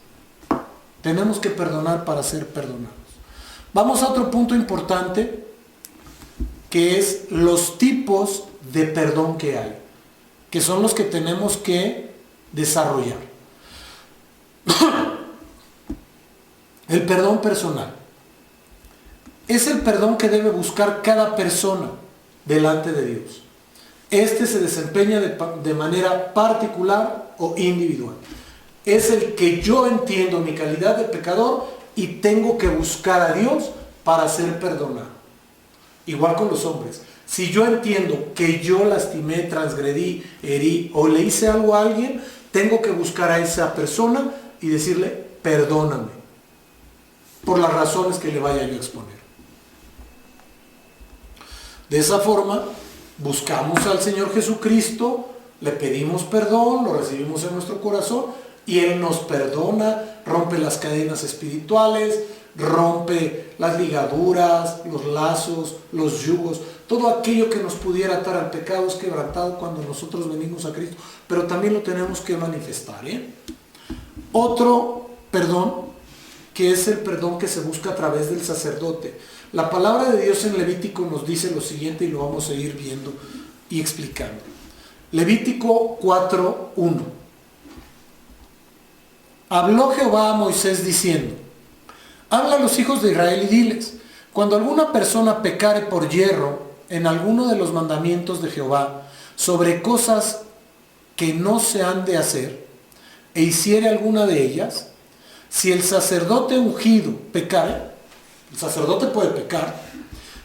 Tenemos que perdonar para ser perdonados. Vamos a otro punto importante, que es los tipos de perdón que hay, que son los que tenemos que desarrollar. El perdón personal es el perdón que debe buscar cada persona delante de Dios. Este se desempeña de manera particular o individual. Es el que yo entiendo mi calidad de pecador y tengo que buscar a Dios para ser perdonado. Igual con los hombres. Si yo entiendo que yo lastimé, transgredí, herí o le hice algo a alguien, tengo que buscar a esa persona y decirle: perdóname, por las razones que le vaya yo a exponer. De esa forma, buscamos al Señor Jesucristo, le pedimos perdón, lo recibimos en nuestro corazón y Él nos perdona, rompe las cadenas espirituales, rompe las ligaduras, los lazos, los yugos, todo aquello que nos pudiera atar al pecado es quebrantado cuando nosotros venimos a Cristo, pero también lo tenemos que manifestar. Otro perdón, que es el perdón que se busca a través del sacerdote. La palabra de Dios en Levítico nos dice lo siguiente y lo vamos a ir viendo y explicando. Levítico 4:1. Habló Jehová a Moisés diciendo: habla a los hijos de Israel y diles: cuando alguna persona pecare por yerro en alguno de los mandamientos de Jehová sobre cosas que no se han de hacer, e hiciere alguna de ellas, si el sacerdote ungido pecare, el sacerdote puede pecar,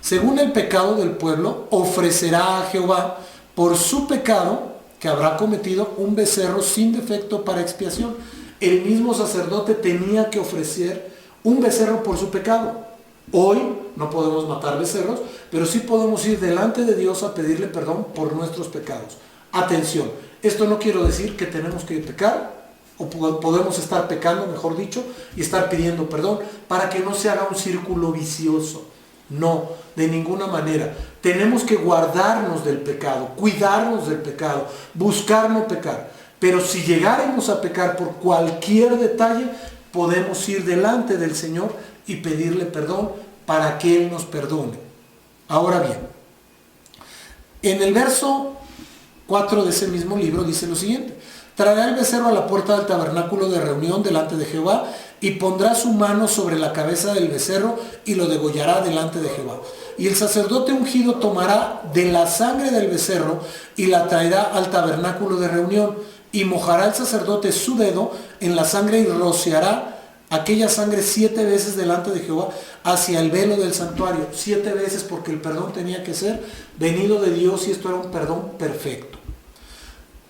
según el pecado del pueblo, ofrecerá a Jehová por su pecado que habrá cometido un becerro sin defecto para expiación. El mismo sacerdote tenía que ofrecer un becerro por su pecado. Hoy no podemos matar becerros, pero sí podemos ir delante de Dios a pedirle perdón por nuestros pecados. Atención, esto no quiere decir que tenemos que pecar, o podemos estar pecando, mejor dicho, y estar pidiendo perdón para que no se haga un círculo vicioso. No, de ninguna manera. Tenemos que guardarnos del pecado, cuidarnos del pecado, buscar no pecar. Pero si llegáramos a pecar por cualquier detalle, podemos ir delante del Señor y pedirle perdón para que Él nos perdone. Ahora bien, En el verso 4 de ese mismo libro dice lo siguiente: traerá el becerro a la puerta del tabernáculo de reunión delante de Jehová, y pondrá su mano sobre la cabeza del becerro y lo degollará delante de Jehová. Y el sacerdote ungido tomará de la sangre del becerro y la traerá al tabernáculo de reunión, y mojará el sacerdote su dedo en la sangre y rociará aquella sangre 7 veces delante de Jehová hacia el velo del santuario. 7 veces, porque el perdón tenía que ser venido de Dios, y esto era un perdón perfecto.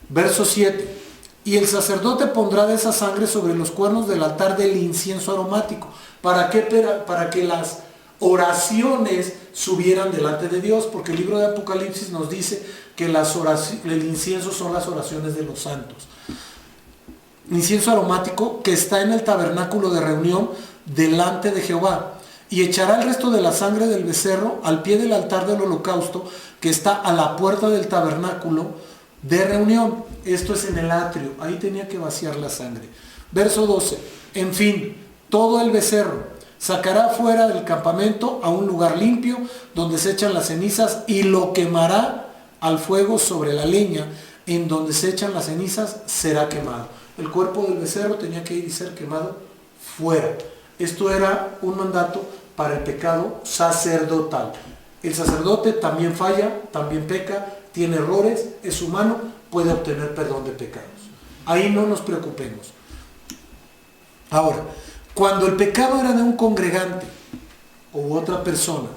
Verso 7: y el sacerdote pondrá de esa sangre sobre los cuernos del altar del incienso aromático. ¿Para qué? Para que las oraciones subieran delante de Dios, porque el libro de Apocalipsis nos dice que el incienso son las oraciones de los santos. Incienso aromático que está en el tabernáculo de reunión delante de Jehová. Y echará el resto de la sangre del becerro al pie del altar del holocausto que está a la puerta del tabernáculo de reunión. Esto es en el atrio, ahí tenía que vaciar la sangre. Verso 12: en fin, todo el becerro sacará fuera del campamento a un lugar limpio donde se echan las cenizas, y lo quemará al fuego sobre la leña en donde se echan las cenizas será quemado. El cuerpo del becerro tenía que ir y ser quemado fuera. Esto era un mandato para el pecado sacerdotal. El sacerdote también falla, también peca, tiene errores, es humano, puede obtener perdón de pecados. Ahí no nos preocupemos. Ahora, cuando el pecado era de un congregante u otra persona,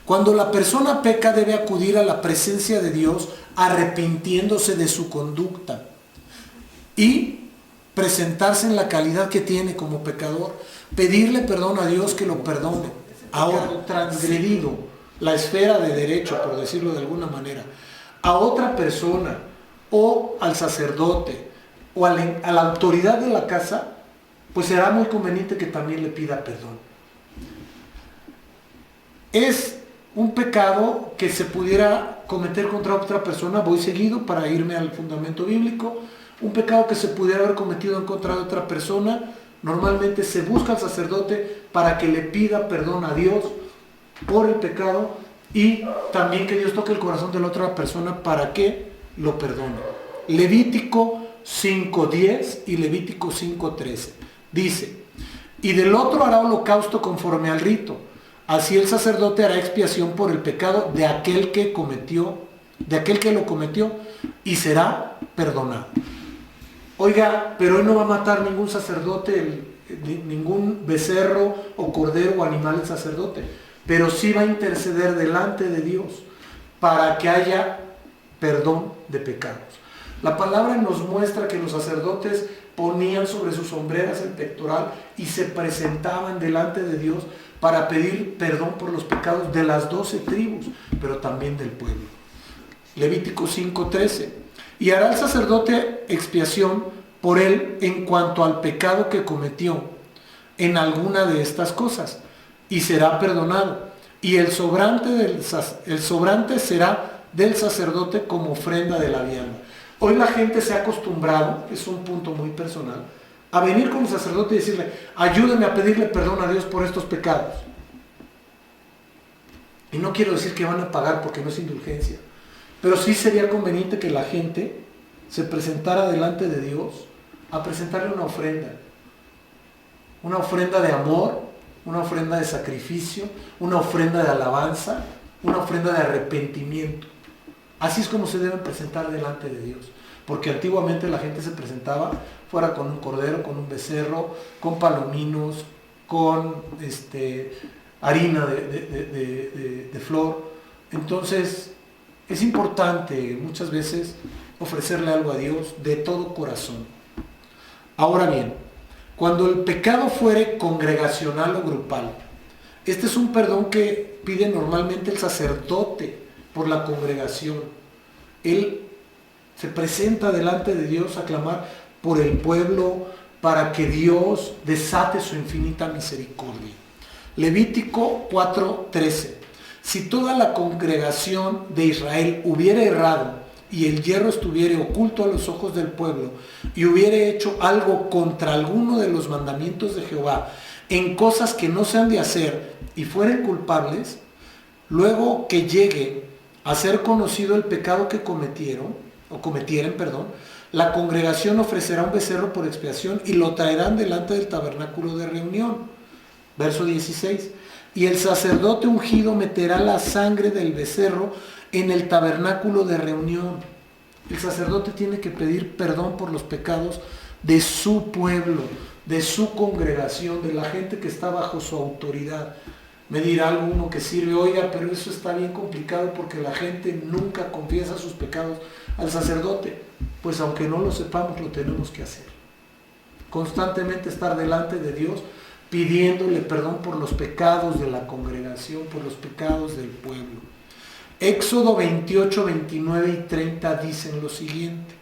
cuando la persona peca, debe acudir a la presencia de Dios arrepintiéndose de su conducta y presentarse en la calidad que tiene como pecador, pedirle perdón a Dios que lo perdone. Ahora, transgredido la esfera de derecho, por decirlo de alguna manera, a otra persona o al sacerdote o a la autoridad de la casa, pues será muy conveniente que también le pida perdón. Es un pecado que se pudiera cometer contra otra persona, voy seguido para irme al fundamento bíblico. Un pecado que se pudiera haber cometido en contra de otra persona, normalmente se busca al sacerdote para que le pida perdón a Dios por el pecado, y también que Dios toque el corazón de la otra persona para que lo perdone. Levítico 5:10 y Levítico 5:13 dice: y del otro hará holocausto conforme al rito, así el sacerdote hará expiación por el pecado de aquel que lo cometió, y será perdonado. Oiga, pero hoy no va a matar ningún sacerdote, ningún becerro o cordero o animal el sacerdote, pero sí va a interceder delante de Dios para que haya perdón de pecados. La palabra nos muestra que los sacerdotes ponían sobre sus sombreras el pectoral y se presentaban delante de Dios para pedir perdón por los pecados de las 12 tribus, pero también del pueblo. Levítico 5:13: y hará el sacerdote expiación por él en cuanto al pecado que cometió en alguna de estas cosas, y será perdonado, y el sobrante será del sacerdote como ofrenda de la vianda. Hoy la gente se ha acostumbrado, es un punto muy personal, a venir con el sacerdote y decirle: ayúdame a pedirle perdón a Dios por estos pecados. Y no quiero decir que van a pagar, porque no es indulgencia, pero sí sería conveniente que la gente se presentara delante de Dios a presentarle una ofrenda de amor, una ofrenda de sacrificio, una ofrenda de alabanza, una ofrenda de arrepentimiento. Así es como se deben presentar delante de Dios, porque antiguamente la gente se presentaba fuera con un cordero, con un becerro, con palominos, con harina de flor. Entonces es importante muchas veces ofrecerle algo a Dios de todo corazón. Ahora bien, cuando el pecado fuere congregacional o grupal, este es un perdón que pide normalmente el sacerdote por la congregación. Él se presenta delante de Dios a clamar por el pueblo para que Dios desate su infinita misericordia. Levítico 4:13: si toda la congregación de Israel hubiera errado y el hierro estuviere oculto a los ojos del pueblo, y hubiere hecho algo contra alguno de los mandamientos de Jehová, en cosas que no se han de hacer, y fueren culpables, luego que llegue a ser conocido el pecado que cometieren, la congregación ofrecerá un becerro por expiación y lo traerán delante del tabernáculo de reunión. Verso 16. Y el sacerdote ungido meterá la sangre del becerro en el tabernáculo de reunión. El sacerdote tiene que pedir perdón por los pecados de su pueblo, de su congregación, de la gente que está bajo su autoridad. Me dirá alguno que sirve, oiga, pero eso está bien complicado porque la gente nunca confiesa sus pecados al sacerdote. Pues aunque no lo sepamos, lo tenemos que hacer. Constantemente estar delante de Dios, pidiéndole perdón por los pecados de la congregación, por los pecados del pueblo. Éxodo 28, 29 y 30 dicen lo siguiente.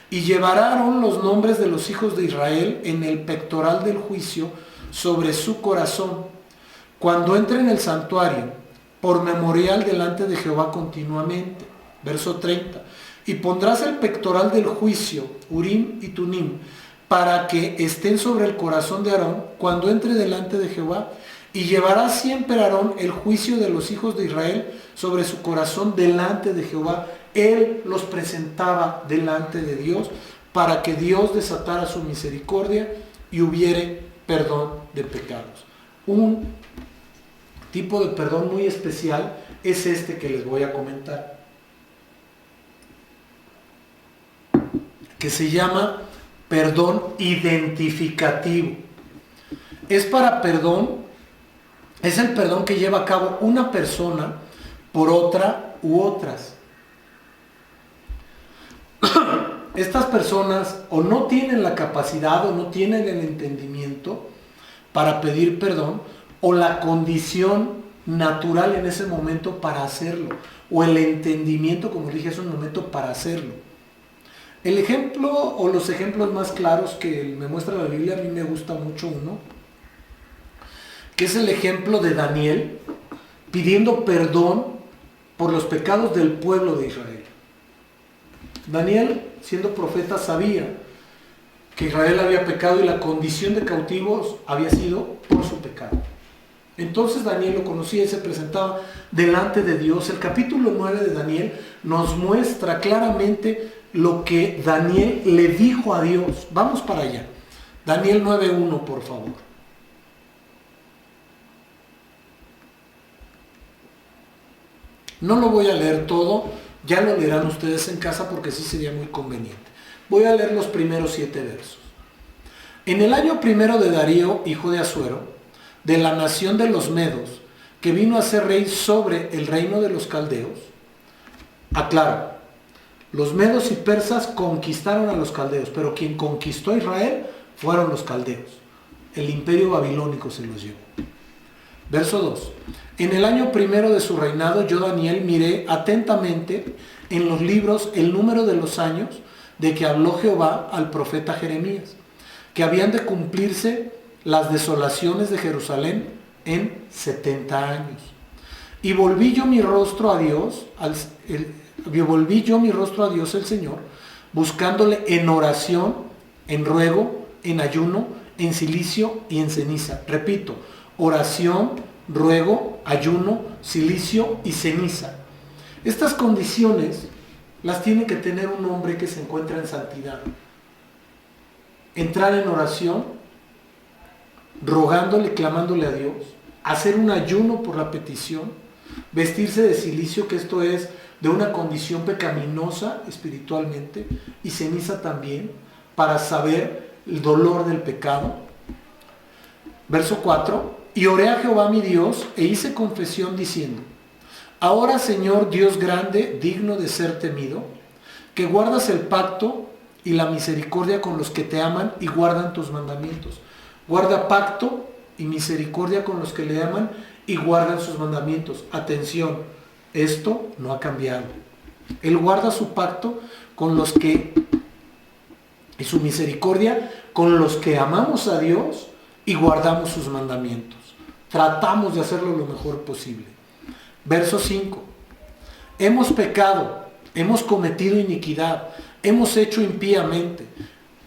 Y llevará Aarón los nombres de los hijos de Israel en el pectoral del juicio sobre su corazón, cuando entre en el santuario, por memorial delante de Jehová continuamente. Verso 30. Y pondrás el pectoral del juicio, Urim y Tumim, para que estén sobre el corazón de Aarón cuando entre delante de Jehová. Y llevará siempre Aarón el juicio de los hijos de Israel sobre su corazón delante de Jehová. Él los presentaba delante de Dios para que Dios desatara su misericordia y hubiere perdón de pecados. Un tipo de perdón muy especial es este que les voy a comentar, que se llama perdón identificativo. Es el perdón que lleva a cabo una persona por otra u otras. Estas personas o no tienen la capacidad o no tienen el entendimiento para pedir perdón, o la condición natural en ese momento para hacerlo, o el entendimiento, como dije hace un momento, para hacerlo. El ejemplo o los ejemplos más claros que me muestra la Biblia, a mí me gusta mucho uno, que es el ejemplo de Daniel pidiendo perdón por los pecados del pueblo de Israel. Daniel, siendo profeta, sabía que Israel había pecado y la condición de cautivos había sido por su pecado. Entonces Daniel lo conocía y se presentaba delante de Dios. El capítulo 9 de Daniel nos muestra claramente lo que Daniel le dijo a Dios. Vamos para allá. Daniel 9:1, por favor. No lo voy a leer todo, ya lo leerán ustedes en casa porque sí sería muy conveniente. Voy a leer los primeros 7 versos. En el año primero de Darío, hijo de Asuero, de la nación de los Medos, que vino a ser rey sobre el reino de los caldeos. Aclaro, los medos y persas conquistaron a los caldeos, pero quien conquistó a Israel fueron los caldeos. El imperio babilónico se los llevó. Verso 2. En el año primero de su reinado, yo, Daniel, miré atentamente en los libros el número de los años de que habló Jehová al profeta Jeremías, que habían de cumplirse las desolaciones de Jerusalén en 70 años. Y volví yo mi rostro a Dios, el Señor, buscándole en oración, en ruego, en ayuno, en cilicio y en ceniza. Repito, oración, ruego, ayuno, cilicio y ceniza. Estas condiciones las tiene que tener un hombre que se encuentra en santidad. Entrar en oración, rogándole, clamándole a Dios, hacer un ayuno por la petición, vestirse de cilicio, que esto es de una condición pecaminosa espiritualmente, y ceniza también, para saber el dolor del pecado. Verso 4, y oré a Jehová mi Dios, e hice confesión diciendo, ahora Señor Dios grande, digno de ser temido, que guardas el pacto y la misericordia con los que te aman y guardan tus mandamientos. Guarda pacto y misericordia con los que le aman y guardan sus mandamientos. Atención, esto no ha cambiado. Él guarda su pacto con los que, y su misericordia con los que amamos a Dios y guardamos sus mandamientos. Tratamos de hacerlo lo mejor posible. Verso 5. Hemos pecado, hemos cometido iniquidad, hemos hecho impíamente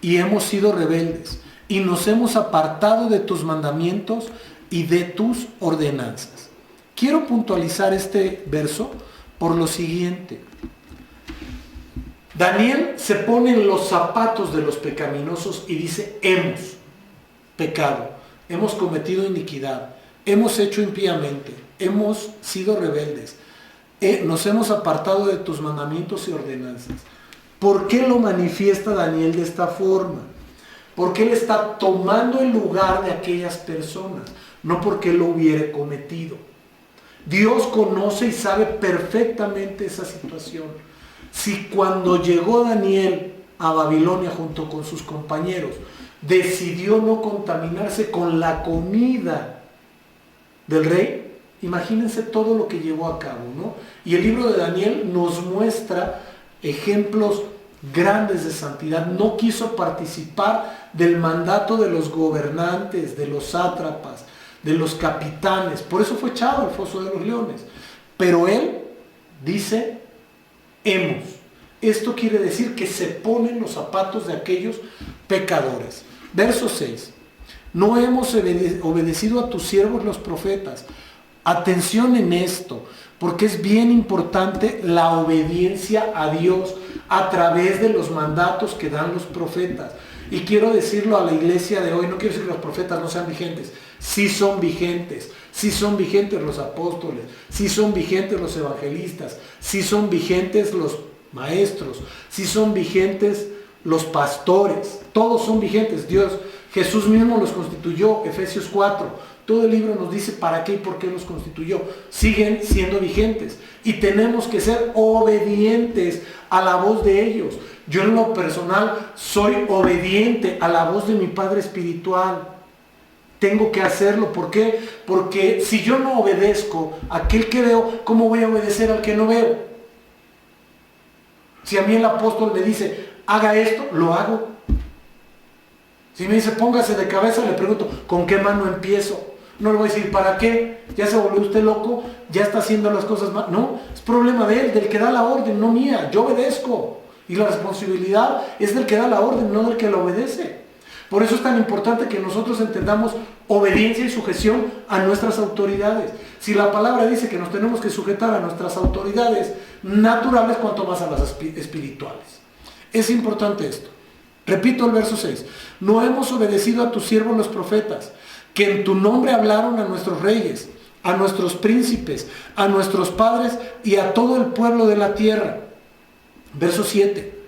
y hemos sido rebeldes. Y nos hemos apartado de tus mandamientos y de tus ordenanzas. Quiero puntualizar este verso por lo siguiente. Daniel se pone en los zapatos de los pecaminosos y dice, hemos pecado, hemos cometido iniquidad, hemos hecho impíamente, hemos sido rebeldes, nos hemos apartado de tus mandamientos y ordenanzas. ¿Por qué lo manifiesta Daniel de esta forma? Porque él está tomando el lugar de aquellas personas, no porque él lo hubiera cometido. Dios conoce y sabe perfectamente esa situación. Si cuando llegó Daniel a Babilonia junto con sus compañeros, decidió no contaminarse con la comida del rey, imagínense todo lo que llevó a cabo, ¿no? Y el libro de Daniel nos muestra ejemplos grandes de santidad. No quiso participar del mandato de los gobernantes, de los sátrapas, de los capitanes. Por eso fue echado al foso de los leones. Pero él dice, hemos. Esto quiere decir que se ponen los zapatos de aquellos pecadores. Verso 6. No hemos obedecido a tus siervos los profetas. Atención en esto, porque es bien importante la obediencia a Dios a través de los mandatos que dan los profetas. Y quiero decirlo a la iglesia de hoy, no quiero decir que los profetas no sean vigentes, sí son vigentes los apóstoles, sí son vigentes los evangelistas, sí son vigentes los maestros, sí son vigentes los pastores, todos son vigentes. Jesús mismo los constituyó, Efesios 4. Todo el libro nos dice para qué y por qué los constituyó. Siguen siendo vigentes y tenemos que ser obedientes a la voz de ellos. Yo en lo personal soy obediente a la voz de mi Padre espiritual. Tengo que hacerlo. ¿Por qué? Porque si yo no obedezco a aquel que veo, ¿cómo voy a obedecer al que no veo? Si a mí el apóstol me dice, haga esto, lo hago. Si me dice, póngase de cabeza, le pregunto, ¿con qué mano empiezo? No le voy a decir, ¿para qué? ¿Ya se volvió usted loco? ¿Ya está haciendo las cosas mal? No, es problema de él, del que da la orden, no mía. Yo obedezco. Y la responsabilidad es del que da la orden, no del que la obedece. Por eso es tan importante que nosotros entendamos obediencia y sujeción a nuestras autoridades. Si la palabra dice que nos tenemos que sujetar a nuestras autoridades naturales, cuanto más a las espirituales. Es importante esto. Repito el verso 6. No hemos obedecido a tus siervos los profetas, que en tu nombre hablaron a nuestros reyes, a nuestros príncipes, a nuestros padres y a todo el pueblo de la tierra. Verso 7.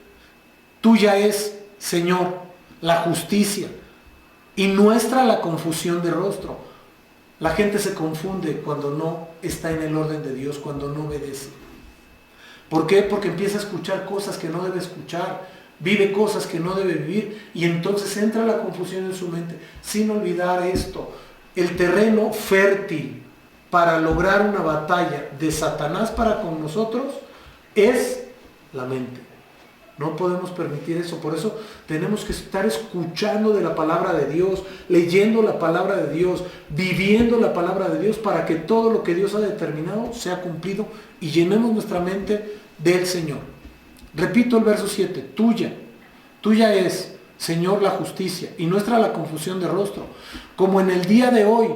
Tuya es, Señor, la justicia y nuestra la confusión de rostro. La gente se confunde cuando no está en el orden de Dios, cuando no obedece. ¿Por qué? Porque empieza a escuchar cosas que no debe escuchar, vive cosas que no debe vivir y entonces entra la confusión en su mente. Sin olvidar esto, el terreno fértil para lograr una batalla de Satanás para con nosotros es la mente. No podemos permitir eso. Por eso tenemos que estar escuchando de la palabra de Dios, leyendo la palabra de Dios, viviendo la palabra de Dios para que todo lo que Dios ha determinado sea cumplido y llenemos nuestra mente del Señor. Repito el verso 7. Tuya es, Señor, la justicia y nuestra la confusión de rostro. Como en el día de hoy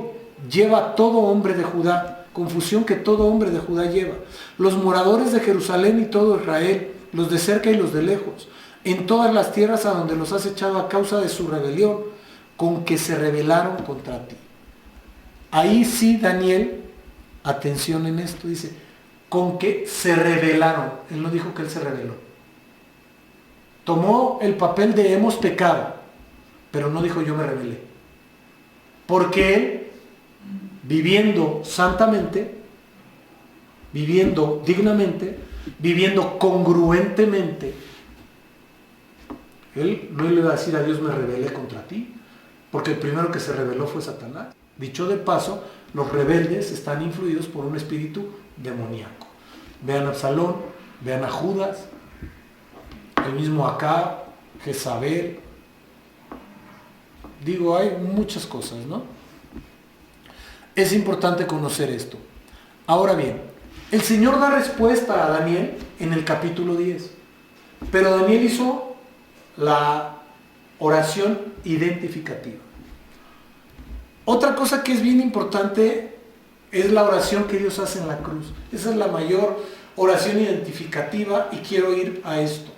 lleva todo hombre de Judá, confusión que todo hombre de Judá lleva. Los moradores de Jerusalén y todo Israel, los de cerca y los de lejos, en todas las tierras a donde los has echado a causa de su rebelión, con que se rebelaron contra ti. Ahí sí Daniel, atención en esto, dice, con que se rebelaron. Él no dijo que él se rebeló. Tomó el papel de hemos pecado, pero no dijo yo me rebelé. Porque él, viviendo santamente, viviendo dignamente, viviendo congruentemente, él no le iba a decir a Dios me rebelé contra ti, porque el primero que se rebeló fue Satanás. Dicho de paso, los rebeldes están influidos por un espíritu demoníaco. Vean a Absalón, vean a Judas, el mismo Acab, Jezabel. Digo, hay muchas cosas, ¿no? Es importante conocer esto. Ahora bien, el Señor da respuesta a Daniel en el capítulo 10. Pero Daniel hizo la oración identificativa. Otra cosa que es bien importante es la oración que Dios hace en la cruz. Esa es la mayor oración identificativa y quiero ir a esto.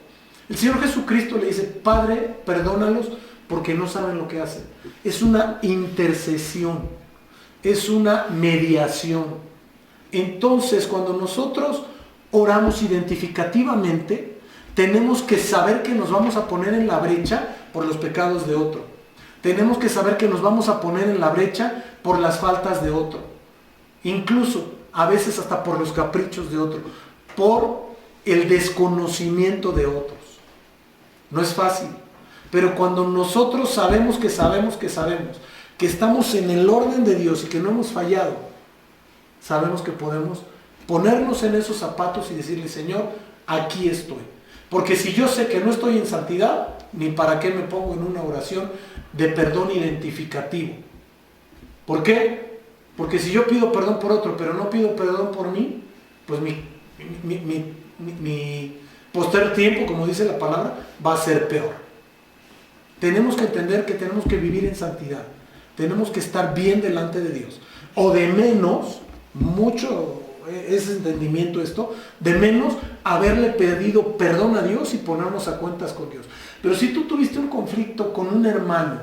El Señor Jesucristo le dice, Padre, perdónalos porque no saben lo que hacen. Es una intercesión, es una mediación. Entonces, cuando nosotros oramos identificativamente, tenemos que saber que nos vamos a poner en la brecha por los pecados de otro. Tenemos que saber que nos vamos a poner en la brecha por las faltas de otro. Incluso, a veces hasta por los caprichos de otro, por el desconocimiento de otros. No es fácil, pero cuando nosotros sabemos que estamos en el orden de Dios y que no hemos fallado, sabemos que podemos ponernos en esos zapatos y decirle, Señor, aquí estoy. Porque si yo sé que no estoy en santidad, ni para qué me pongo en una oración de perdón identificativo. ¿Por qué? Porque si yo pido perdón por otro, pero no pido perdón por mí, pues mi posterior tiempo, como dice la palabra, va a ser peor. Tenemos que entender que tenemos que vivir en santidad. Tenemos que estar bien delante de Dios. O de menos, mucho es entendimiento esto, de menos haberle pedido perdón a Dios y ponernos a cuentas con Dios. Pero si tú tuviste un conflicto con un hermano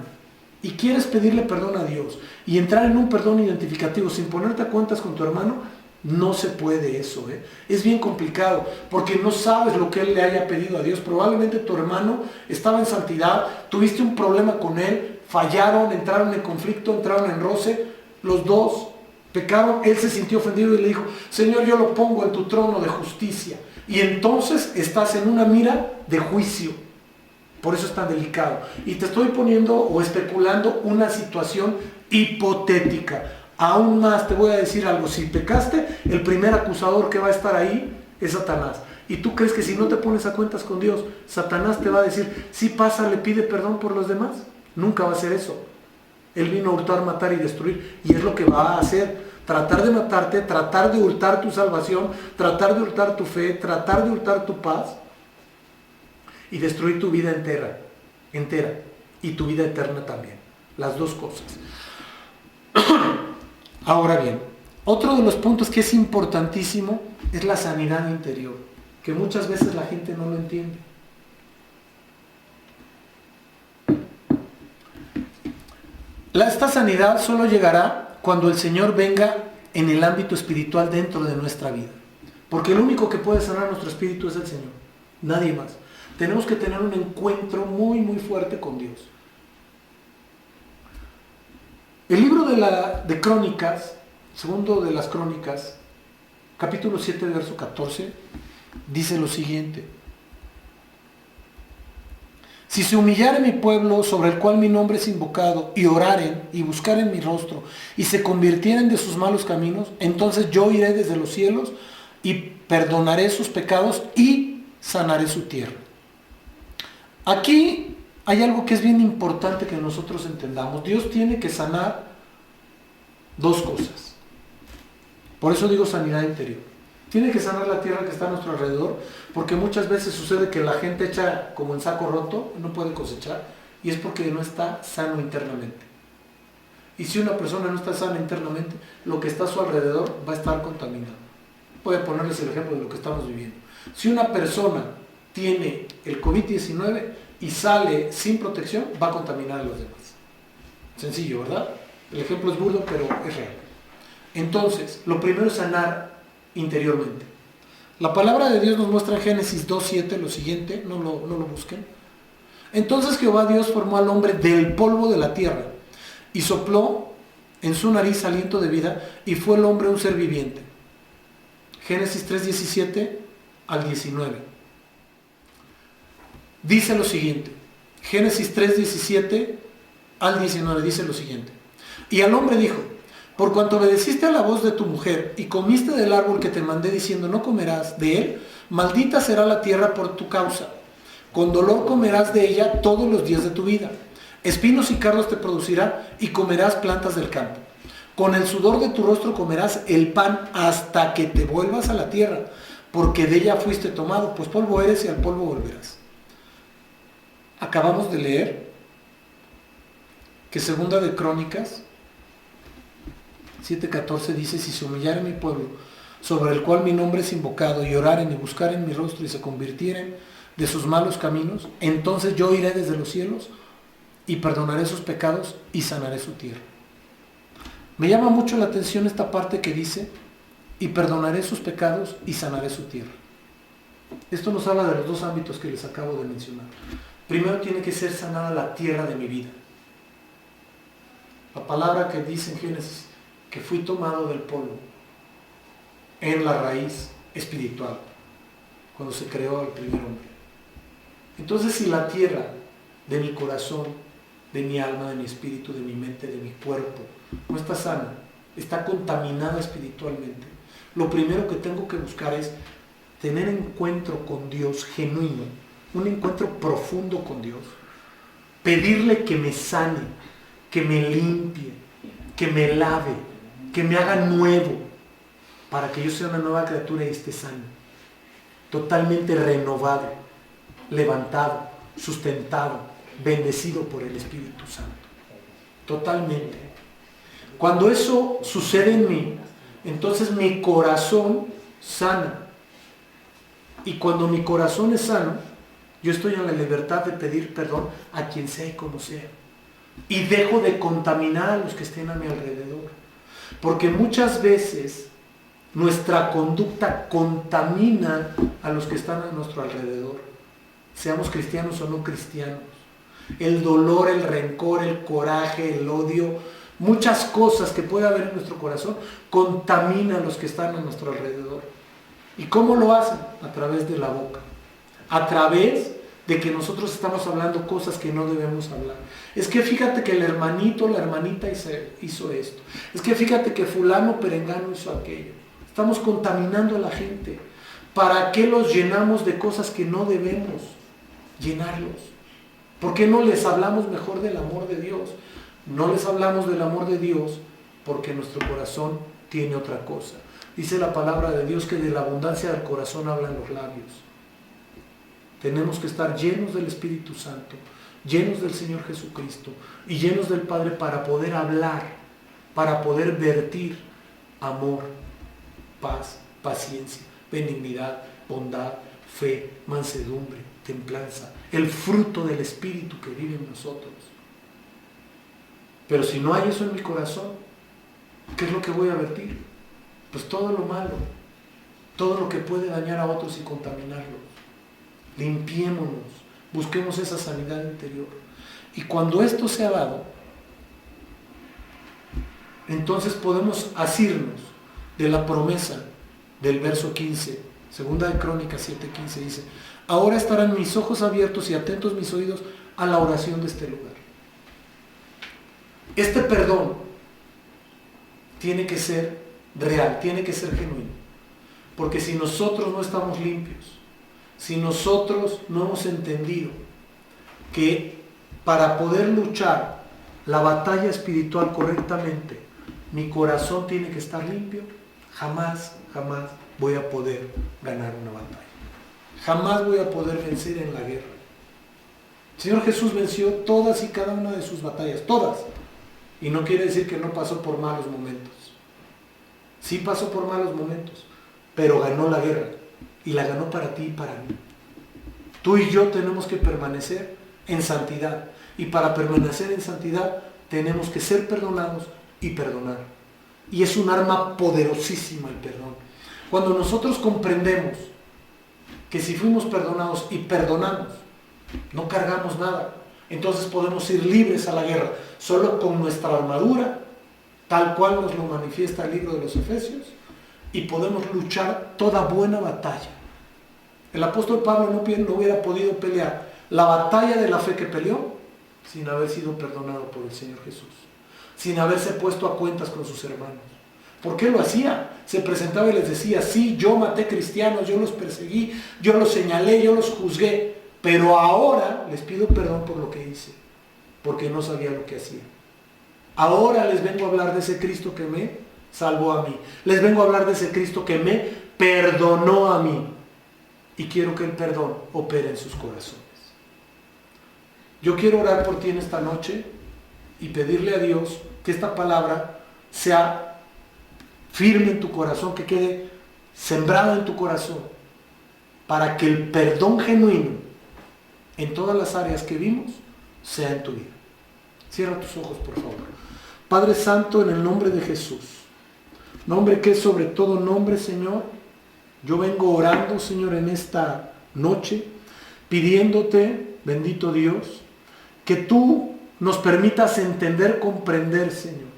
y quieres pedirle perdón a Dios y entrar en un perdón identificativo sin ponerte a cuentas con tu hermano, no se puede eso, es bien complicado, porque no sabes lo que él le haya pedido a Dios. Probablemente tu hermano estaba en santidad, tuviste un problema con él, fallaron, entraron en conflicto, entraron en roce, los dos pecaron, él se sintió ofendido y le dijo, Señor, yo lo pongo en tu trono de justicia. Y entonces estás en una mira de juicio. Por eso es tan delicado. Y te estoy poniendo o especulando una situación hipotética. Aún más te voy a decir algo, si pecaste, el primer acusador que va a estar ahí es Satanás. Y tú crees que si no te pones a cuentas con Dios, Satanás te va a decir, sí pasa, le pide perdón por los demás. Nunca va a hacer eso. Él vino a hurtar, matar y destruir. Y es lo que va a hacer. Tratar de matarte, tratar de hurtar tu salvación, tratar de hurtar tu fe, tratar de hurtar tu paz y destruir tu vida entera. Y tu vida eterna también. Las dos cosas. Ahora bien, otro de los puntos que es importantísimo es la sanidad interior, que muchas veces la gente no lo entiende. Esta sanidad solo llegará cuando el Señor venga en el ámbito espiritual dentro de nuestra vida. Porque el único que puede sanar nuestro espíritu es el Señor, nadie más. Tenemos que tener un encuentro muy, muy fuerte con Dios. El libro de Crónicas, segundo de las Crónicas, capítulo 7, verso 14, dice lo siguiente. Si se humillare mi pueblo sobre el cual mi nombre es invocado, y oraren y buscaren mi rostro, y se convirtieren de sus malos caminos, entonces yo iré desde los cielos y perdonaré sus pecados y sanaré su tierra. Aquí hay algo que es bien importante que nosotros entendamos. Dios tiene que sanar dos cosas. Por eso digo sanidad interior. Tiene que sanar la tierra que está a nuestro alrededor, porque muchas veces sucede que la gente echa como en saco roto, no puede cosechar, y es porque no está sano internamente. Y si una persona no está sana internamente, lo que está a su alrededor va a estar contaminado. Voy a ponerles el ejemplo de lo que estamos viviendo. Si una persona tiene el COVID-19 y sale sin protección, va a contaminar a los demás. Sencillo, ¿verdad? El ejemplo es burdo, pero es real. Entonces, lo primero es sanar interiormente. La palabra de Dios nos muestra en Génesis 2:7 lo siguiente, no lo busquen. Entonces Jehová Dios formó al hombre del polvo de la tierra y sopló en su nariz aliento de vida y fue el hombre un ser viviente. Génesis 3:17 al 19. Dice lo siguiente. Génesis 3:17 al 19 dice lo siguiente. Y al hombre dijo: por cuanto obedeciste a la voz de tu mujer y comiste del árbol que te mandé diciendo no comerás de él, maldita será la tierra por tu causa. Con dolor comerás de ella todos los días de tu vida. Espinos y cardos te producirá y comerás plantas del campo. Con el sudor de tu rostro comerás el pan hasta que te vuelvas a la tierra, porque de ella fuiste tomado, pues polvo eres y al polvo volverás. Acabamos de leer que segunda de Crónicas 7:14 dice: si se humillare mi pueblo, sobre el cual mi nombre es invocado, y oraren y buscaren mi rostro y se convirtieren de sus malos caminos, entonces yo iré desde los cielos y perdonaré sus pecados y sanaré su tierra. Me llama mucho la atención esta parte que dice, y perdonaré sus pecados y sanaré su tierra. Esto nos habla de los dos ámbitos que les acabo de mencionar. Primero tiene que ser sanada la tierra de mi vida. La palabra que dice en Génesis, que fui tomado del polvo, en la raíz espiritual, cuando se creó el primer hombre. Entonces, si la tierra de mi corazón, de mi alma, de mi espíritu, de mi mente, de mi cuerpo, no está sana, está contaminada espiritualmente, lo primero que tengo que buscar es tener encuentro con Dios genuino, un encuentro profundo con Dios, pedirle que me sane, que me limpie, que me lave, que me haga nuevo, para que yo sea una nueva criatura y esté sano, totalmente renovado, levantado, sustentado, bendecido por el Espíritu Santo. Totalmente. Cuando eso sucede en mí, entonces mi corazón sana. Y cuando mi corazón es sano, yo estoy en la libertad de pedir perdón a quien sea y como sea. Y dejo de contaminar a los que estén a mi alrededor. Porque muchas veces nuestra conducta contamina a los que están a nuestro alrededor, seamos cristianos o no cristianos. El dolor, el rencor, el coraje, el odio, muchas cosas que puede haber en nuestro corazón contaminan a los que están a nuestro alrededor. ¿Y cómo lo hacen? A través de la boca, a través de que nosotros estamos hablando cosas que no debemos hablar. Es que fíjate que el hermanito, la hermanita hizo esto. Es que fíjate que fulano perengano hizo aquello. Estamos contaminando a la gente. ¿Para qué los llenamos de cosas que no debemos llenarlos? ¿Por qué no les hablamos mejor del amor de Dios? No les hablamos del amor de Dios porque nuestro corazón tiene otra cosa. Dice la palabra de Dios que de la abundancia del corazón hablan los labios. Tenemos que estar llenos del Espíritu Santo, llenos del Señor Jesucristo y llenos del Padre para poder hablar, para poder vertir amor, paz, paciencia, benignidad, bondad, fe, mansedumbre, templanza, el fruto del Espíritu que vive en nosotros. Pero si no hay eso en mi corazón, ¿qué es lo que voy a vertir? Pues todo lo malo, todo lo que puede dañar a otros y contaminarlos. Limpiémonos, busquemos esa sanidad interior. Y cuando esto se ha dado, entonces podemos asirnos de la promesa del verso 15, segunda de Crónicas 7:15 dice, ahora estarán mis ojos abiertos y atentos mis oídos a la oración de este lugar. Este perdón tiene que ser real, tiene que ser genuino. Porque si nosotros no estamos limpios, si nosotros no hemos entendido que para poder luchar la batalla espiritual correctamente, mi corazón tiene que estar limpio, jamás voy a poder ganar una batalla. Jamás voy a poder vencer en la guerra. El Señor Jesús venció todas y cada una de sus batallas, todas. Y no quiere decir que no pasó por malos momentos. Sí pasó por malos momentos, pero ganó la guerra. Y la ganó para ti y para mí. Tú y yo tenemos que permanecer en santidad. Y para permanecer en santidad tenemos que ser perdonados y perdonar. Y es un arma poderosísima el perdón. Cuando nosotros comprendemos que si fuimos perdonados y perdonamos, no cargamos nada, entonces podemos ir libres a la guerra, solo con nuestra armadura, tal cual nos lo manifiesta el libro de los Efesios, y podemos luchar toda buena batalla. El apóstol Pablo no hubiera podido pelear la batalla de la fe que peleó sin haber sido perdonado por el Señor Jesús, sin haberse puesto a cuentas con sus hermanos. ¿Por qué lo hacía? Se presentaba y les decía, sí, yo maté cristianos, yo los perseguí, yo los señalé, yo los juzgué, pero ahora les pido perdón por lo que hice, porque no sabía lo que hacía. Ahora les vengo a hablar de ese Cristo que me salvó a mí. Les vengo a hablar de ese Cristo que me perdonó a mí. Y quiero que el perdón opere en sus corazones. Yo quiero orar por ti en esta noche y pedirle a Dios que esta palabra sea firme en tu corazón, que quede sembrado en tu corazón, para que el perdón genuino en todas las áreas que vimos sea en tu vida. Cierra tus ojos, por favor. Padre Santo, en el nombre de Jesús, nombre que es sobre todo nombre, Señor, yo vengo orando, Señor, en esta noche, pidiéndote, bendito Dios, que tú nos permitas entender, comprender, Señor,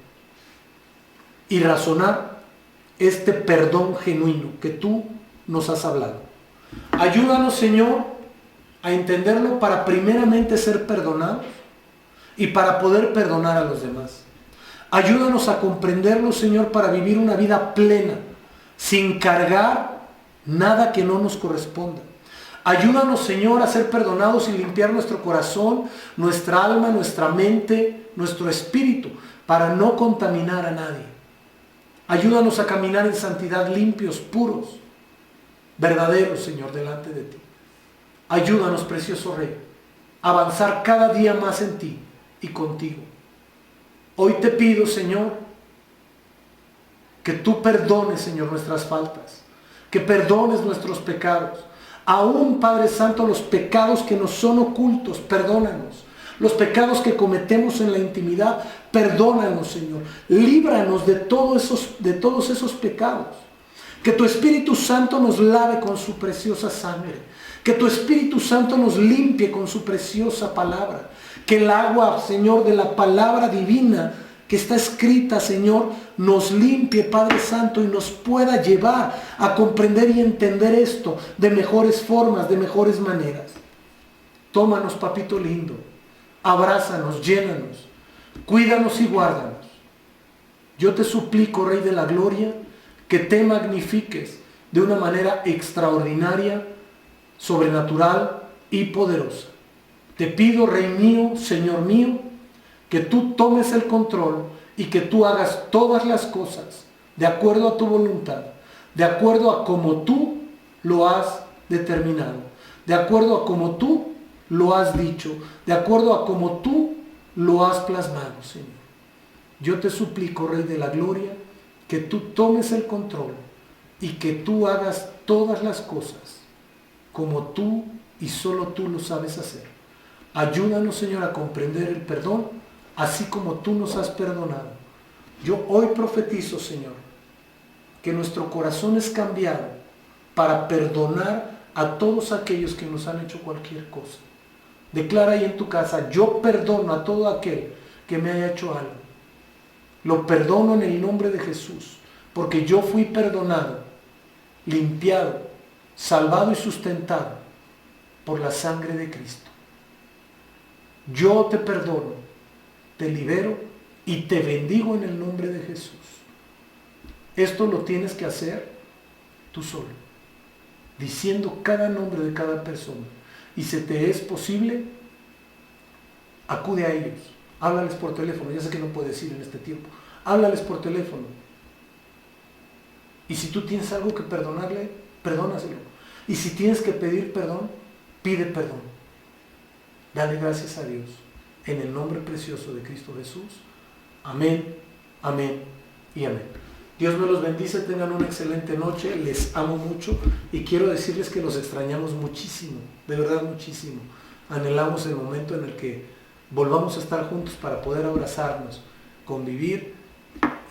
y razonar este perdón genuino que tú nos has hablado. Ayúdanos, Señor, a entenderlo para primeramente ser perdonados y para poder perdonar a los demás. Ayúdanos a comprenderlo, Señor, para vivir una vida plena, sin cargar nada que no nos corresponda. Ayúdanos, Señor, a ser perdonados y limpiar nuestro corazón, nuestra alma, nuestra mente, nuestro espíritu, para no contaminar a nadie. Ayúdanos a caminar en santidad, limpios, puros, verdaderos, Señor, delante de ti. Ayúdanos, precioso Rey, a avanzar cada día más en ti y contigo. Hoy te pido, Señor, que tú perdones, Señor, nuestras faltas, que perdones nuestros pecados. Aún, Padre Santo, los pecados que nos son ocultos, perdónanos. Los pecados que cometemos en la intimidad, perdónanos, Señor. Líbranos de todos esos pecados. Que tu Espíritu Santo nos lave con su preciosa sangre. Que tu Espíritu Santo nos limpie con su preciosa palabra. Que el agua, Señor, de la palabra divina que está escrita, Señor, nos limpie, Padre Santo, y nos pueda llevar a comprender y entender esto de mejores formas, de mejores maneras. Tómanos, papito lindo, abrázanos, llénanos, cuídanos y guárdanos. Yo te suplico, Rey de la Gloria, que te magnifiques de una manera extraordinaria, sobrenatural y poderosa. Te pido, Rey mío, Señor mío, que tú tomes el control y que tú hagas todas las cosas de acuerdo a tu voluntad, de acuerdo a como tú lo has determinado, de acuerdo a como tú lo has dicho, de acuerdo a como tú lo has plasmado, Señor. Yo te suplico, Rey de la Gloria, que tú tomes el control y que tú hagas todas las cosas como tú y solo tú lo sabes hacer. Ayúdanos, Señor, a comprender el perdón, así como tú nos has perdonado. Yo hoy profetizo, Señor, que nuestro corazón es cambiado para perdonar a todos aquellos que nos han hecho cualquier cosa. Declara ahí en tu casa: yo perdono a todo aquel que me haya hecho algo. Lo perdono en el nombre de Jesús, porque yo fui perdonado, limpiado, salvado y sustentado por la sangre de Cristo. Yo te perdono, te libero y te bendigo en el nombre de Jesús. Esto lo tienes que hacer tú solo, diciendo cada nombre de cada persona. Y si te es posible, acude a ellos, háblales por teléfono. Ya sé que no puedes ir en este tiempo, háblales por teléfono. Y si tú tienes algo que perdonarle, perdónaselo. Y si tienes que pedir perdón, pide perdón. Dale gracias a Dios, en el nombre precioso de Cristo Jesús. Amén, amén y amén. Dios me los bendice, tengan una excelente noche, les amo mucho y quiero decirles que los extrañamos muchísimo, de verdad muchísimo. Anhelamos el momento en el que volvamos a estar juntos para poder abrazarnos, convivir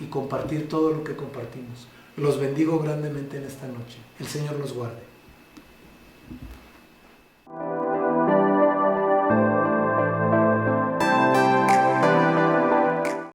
y compartir todo lo que compartimos. Los bendigo grandemente en esta noche. El Señor los guarde.